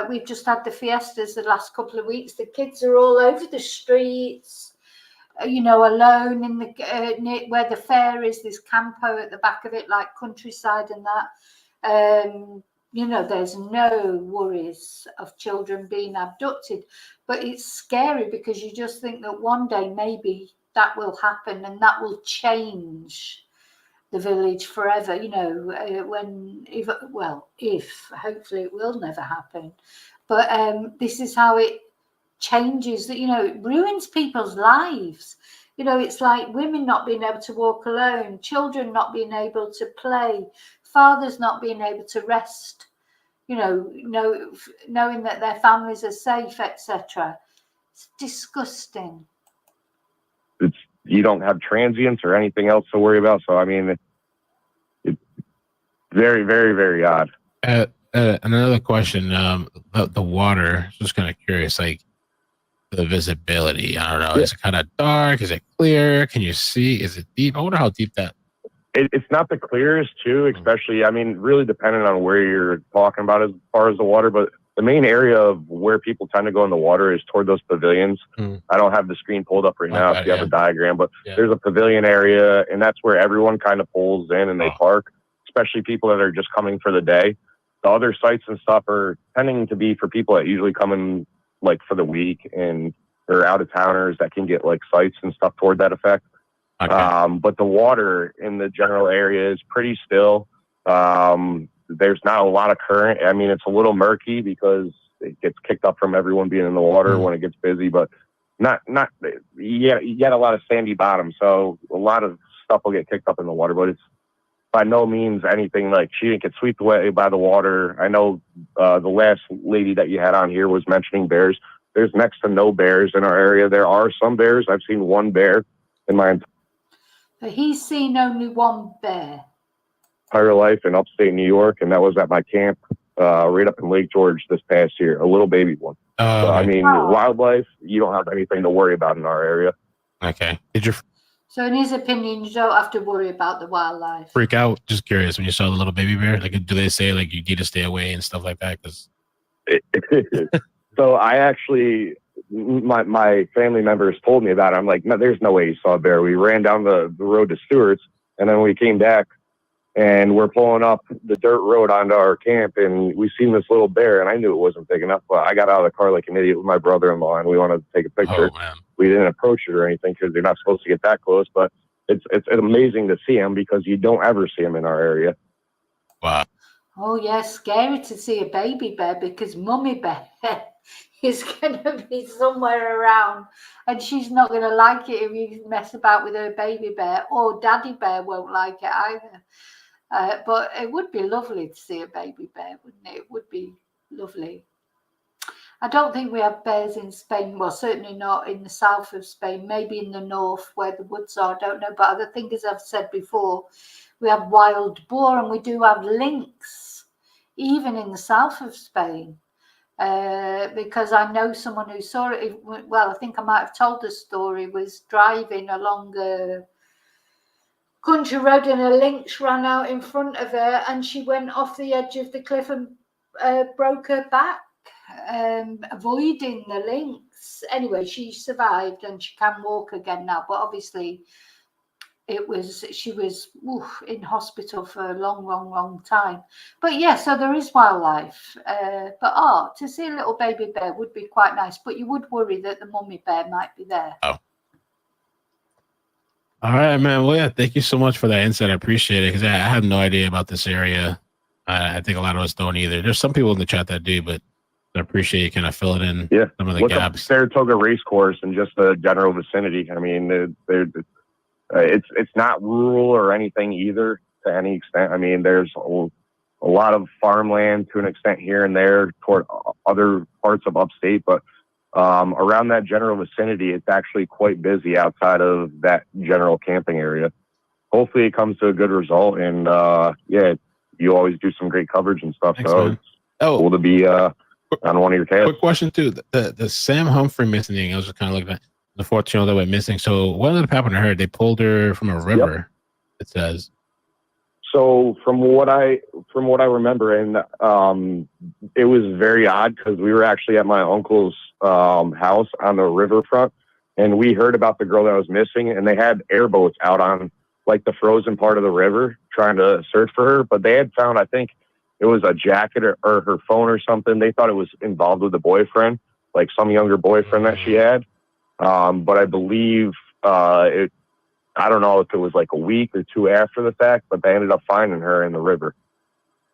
we've just had the fiestas the last couple of weeks. The kids are all over the streets, you know, alone in the near, where the fair is. There's campo at the back of it, like countryside and that. You know, there's no worries of children being abducted, but it's scary because you just think that one day maybe that will happen and that will change the village forever. You know, if hopefully it will never happen, but this is how it changes. That, you know, it ruins people's lives. You know, it's like women not being able to walk alone, children not being able to play, fathers not being able to rest, you know, knowing that their families are safe, etc. It's disgusting. You don't have transients or anything else to worry about. So, I mean, it's very, very, very odd. Another question, the water, just kind of curious, like the visibility. I don't know. Is it kind of dark? Is it clear? Can you see? Is it deep? I wonder how deep that. It's not the clearest too, especially, I mean, really depending on where you're talking about as far as the water, but the main area of where people tend to go in the water is toward those pavilions. I don't have the screen pulled up right now if you have a diagram, but there's a pavilion area, and that's where everyone kind of pulls in and they park, especially people that are just coming for the day. The other sites and stuff are tending to be for people that usually come in like for the week and or out of towners that can get like sites and stuff toward that effect. But the water in the general area is pretty still. There's not a lot of current. I mean, it's a little murky because it gets kicked up from everyone being in the water when it gets busy, but not you get a lot of sandy bottom. So a lot of stuff will get kicked up in the water, but it's by no means anything like she didn't get swept away by the water. I know the last lady that you had on here was mentioning bears. There's next to no bears in our area. There are some bears. I've seen one bear in my But he's seen only one bear. entire life in upstate New York, and that was at my camp right up in Lake George this past year, a little baby one. So, I mean, wildlife, you don't have anything to worry about in our area. Okay. So in his opinion, you don't have to worry about the wildlife. Freak out? Just curious, when you saw the little baby bear, like, do they say like you need to stay away and stuff like that? Because so I actually, my family members told me about it. I'm like, no, there's no way you saw a bear. We ran down the road to Stewart's, and then we came back, and we're pulling up the dirt road onto our camp, and we seen this little bear, and I knew it wasn't big enough, but I got out of the car like an idiot with my brother-in-law, and we wanted to take a picture. We didn't approach it or anything because you're not supposed to get that close, but it's amazing to see them because you don't ever see them in our area. Wow. Oh, yeah, scary to see a baby bear because mummy bear is going to be somewhere around and she's not going to like it if you mess about with her baby bear, or daddy bear won't like it either. But it would be lovely to see a baby bear, wouldn't it? It would be lovely. I don't think we have bears in Spain. Well, certainly not in the south of Spain, maybe in the north where the woods are, I don't know. But I think, as I've said before, we have wild boar and we do have lynx, even in the south of Spain. Because I know someone who saw it. Well, I think I might have told the story, was driving along a country road and a lynx ran out in front of her and she went off the edge of the cliff and broke her back, avoiding the lynx. Anyway, she survived and she can walk again now, but obviously she was in hospital for a long time. But yeah, so there is wildlife, but to see a little baby bear would be quite nice, but you would worry that the mummy bear might be there. All right, man. Well, yeah, thank you so much for that insight. I appreciate it because I have no idea about this area. I think a lot of us don't either. There's some people in the chat that do, but I appreciate you kind of filling in some of the gaps. Saratoga Race Course and just the general vicinity. I mean, it's not rural or anything either to any extent. I mean, there's a lot of farmland to an extent here and there toward other parts of upstate, but around that general vicinity, it's actually quite busy outside of that general camping area. Hopefully it comes to a good result, and you always do some great coverage and stuff. Thanks, so man. it's cool to be on one of your tabs. Quick question too: the Sam Humphrey missing. I was just kind of looking at the 14-year-old that went missing. So what ended up happening to her? They pulled her from a river. It says. So from what I remember, and it was very odd because we were actually at my uncle's house on the riverfront, and we heard about the girl that was missing, and they had airboats out on like the frozen part of the river trying to search for her, but they had found, I think it was a jacket or her phone or something. They thought it was involved with a boyfriend, like some younger boyfriend that she had. But I believe I don't know if it was like a week or two after the fact, but they ended up finding her in the river.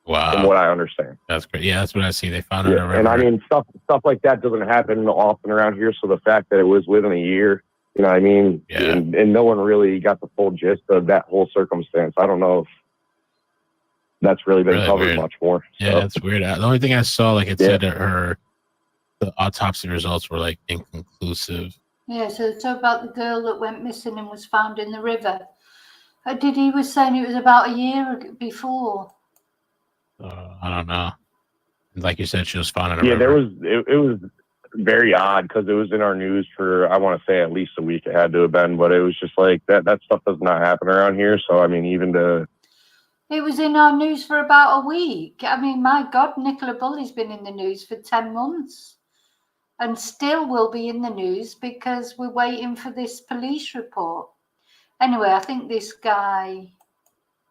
Wow. From what I understand. That's great. Yeah, that's what I see. They found her in a river. And I mean, stuff like that doesn't happen often around here. So the fact that it was within a year, you know what I mean? Yeah. And no one really got the full gist of that whole circumstance. I don't know if that's really been covered weird. much more. Yeah, So. that's weird. The only thing I saw, like it said that the autopsy results were like inconclusive. Yeah, so it's about the girl that went missing and was found in the river. He was saying it was about a year before. I don't know. Like you said, she was found in a river. There was it was very odd because it was in our news for, I want to say, at least a week. It had to have been, but it was just like that stuff does not happen around here. So I mean, It was in our news for about a week. I mean, my God, Nicola Bulley's been in the news for 10 months and still will be in the news because we're waiting for this police report. Anyway, I think this guy...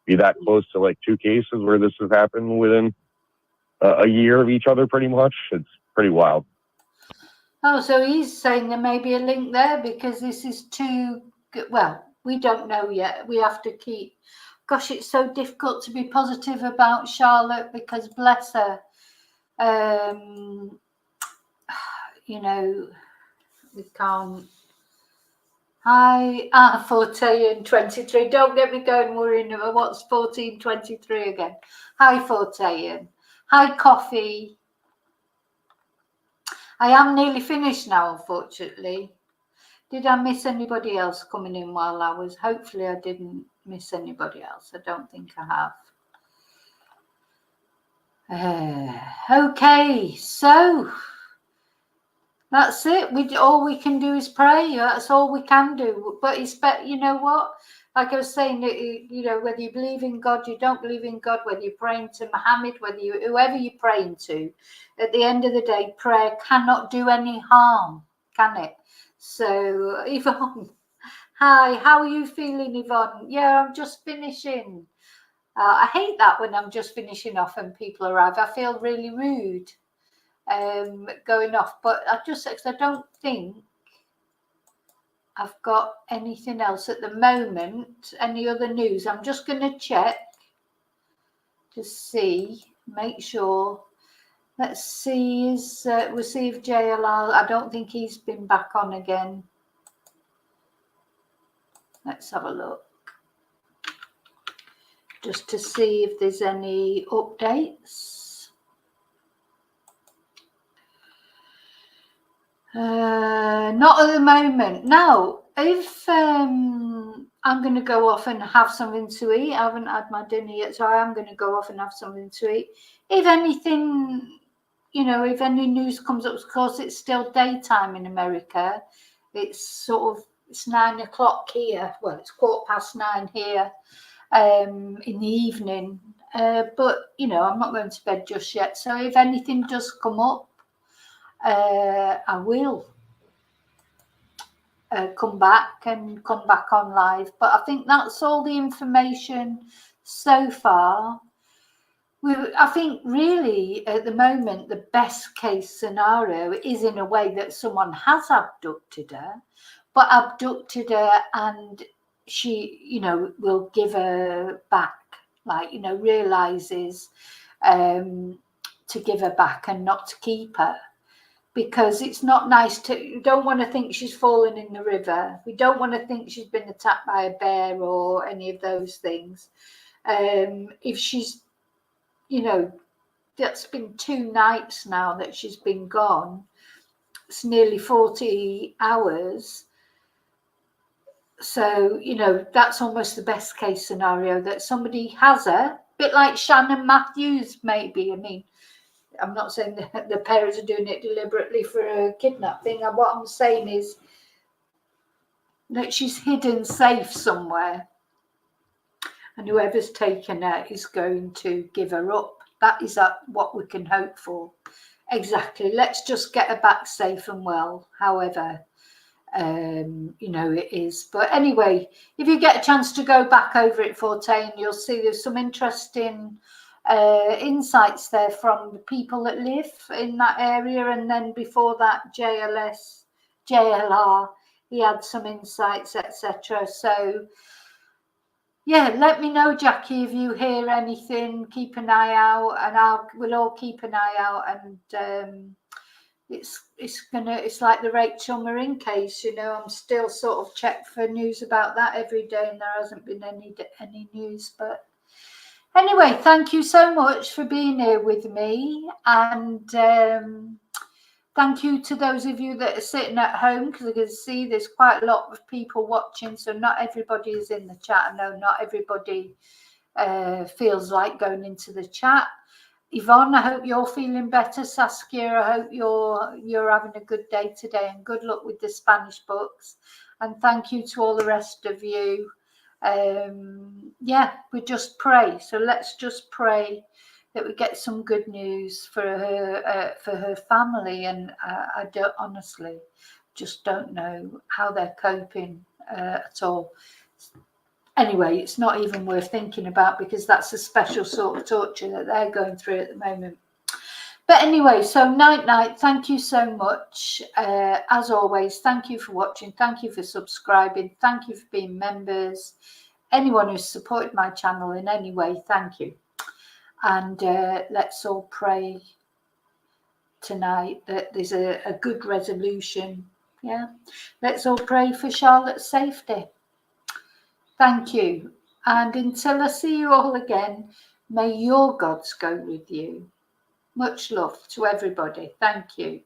be that close to like 2 cases where this has happened within a year of each other pretty much. It's pretty wild. Oh, so he's saying there may be a link there because this is too... Well, we don't know yet. We have to keep... Gosh, it's so difficult to be positive about Charlotte because bless her. You know, we can't. Hi, Fortean 23. Don't get me going worrying about what's 1423 again. Hi, Fortean. Hi, Coffee. I am nearly finished now, unfortunately. Did I miss anybody else coming in while I was? Hopefully I didn't miss anybody else. I don't think I have. Okay, so that's it. All we can do is pray. That's all we can do. But it's better, you know what? Like I was saying, you know, whether you believe in God, you don't believe in God, whether you're praying to Muhammad, whoever you're praying to, at the end of the day, prayer cannot do any harm, can it? So, Yvonne, hi, how are you feeling, Yvonne? Yeah, I'm just finishing. I hate that when I'm just finishing off and people arrive. I feel really rude going off, but I don't think I've got anything else at the moment. Any other news? I'm just going to check to see, make sure. Let's see, we'll see if JLR, I don't think he's been back on again. Let's have a look. Just to see if there's any updates. Not at the moment. Now, if I'm going to go off and have something to eat, I haven't had my dinner yet, so I am going to go off and have something to eat. If anything, you know, if any news comes up, of course, it's still daytime in America. It's it's 9 o'clock here. Well, it's 9:15 here in the evening. But, you know, I'm not going to bed just yet. So if anything does come up, I will come back on live. But I think that's all the information so far. I think really at the moment the best case scenario is in a way that someone has abducted her, but abducted her and she, you know, will give her back, like, you know, realizes to give her back and not to keep her. Because it's not nice you don't want to think she's fallen in the river. We don't want to think she's been attacked by a bear or any of those things. If she's, you know, that's been 2 nights now that she's been gone. It's nearly 40 hours. So, you know, that's almost the best case scenario, that somebody has her, a bit like Shannon Matthews, maybe. I mean, I'm not saying that the parents are doing it deliberately for a kidnapping. And what I'm saying is that she's hidden safe somewhere, and whoever's taken her is going to give her up. That is what we can hope for. Exactly. Let's just get her back safe and well, however, you know, it is. But anyway, if you get a chance to go back over it, Fortain, you'll see there's some interesting insights there from the people that live in that area. And then before that, JLR, he had some insights, etc. So yeah, let me know, Jackie, if you hear anything. Keep an eye out, and we'll all keep an eye out. And it's like the Rachel Marin case, you know. I'm still sort of check for news about that every day, and there hasn't been any news. But anyway, thank you so much for being here with me, and thank you to those of you that are sitting at home, because I can see there's quite a lot of people watching, so not everybody is in the chat. I know not everybody feels like going into the chat. Yvonne, I hope you're feeling better. Saskia, I hope you're having a good day today, and good luck with the Spanish books. And thank you to all the rest of you. Yeah, we just pray. So let's just pray that we get some good news for her family. And I don't honestly just don't know how they're coping at all. Anyway, it's not even worth thinking about, because that's a special sort of torture that they're going through at the moment. But anyway, so night. Thank you so much. As always, thank you for watching. Thank you for subscribing. Thank you for being members. Anyone who's supported my channel in any way, thank you. And let's all pray tonight that there's a good resolution. Yeah, let's all pray for Charlotte's safety. Thank you. And until I see you all again, may your gods go with you. Much love to everybody. Thank you.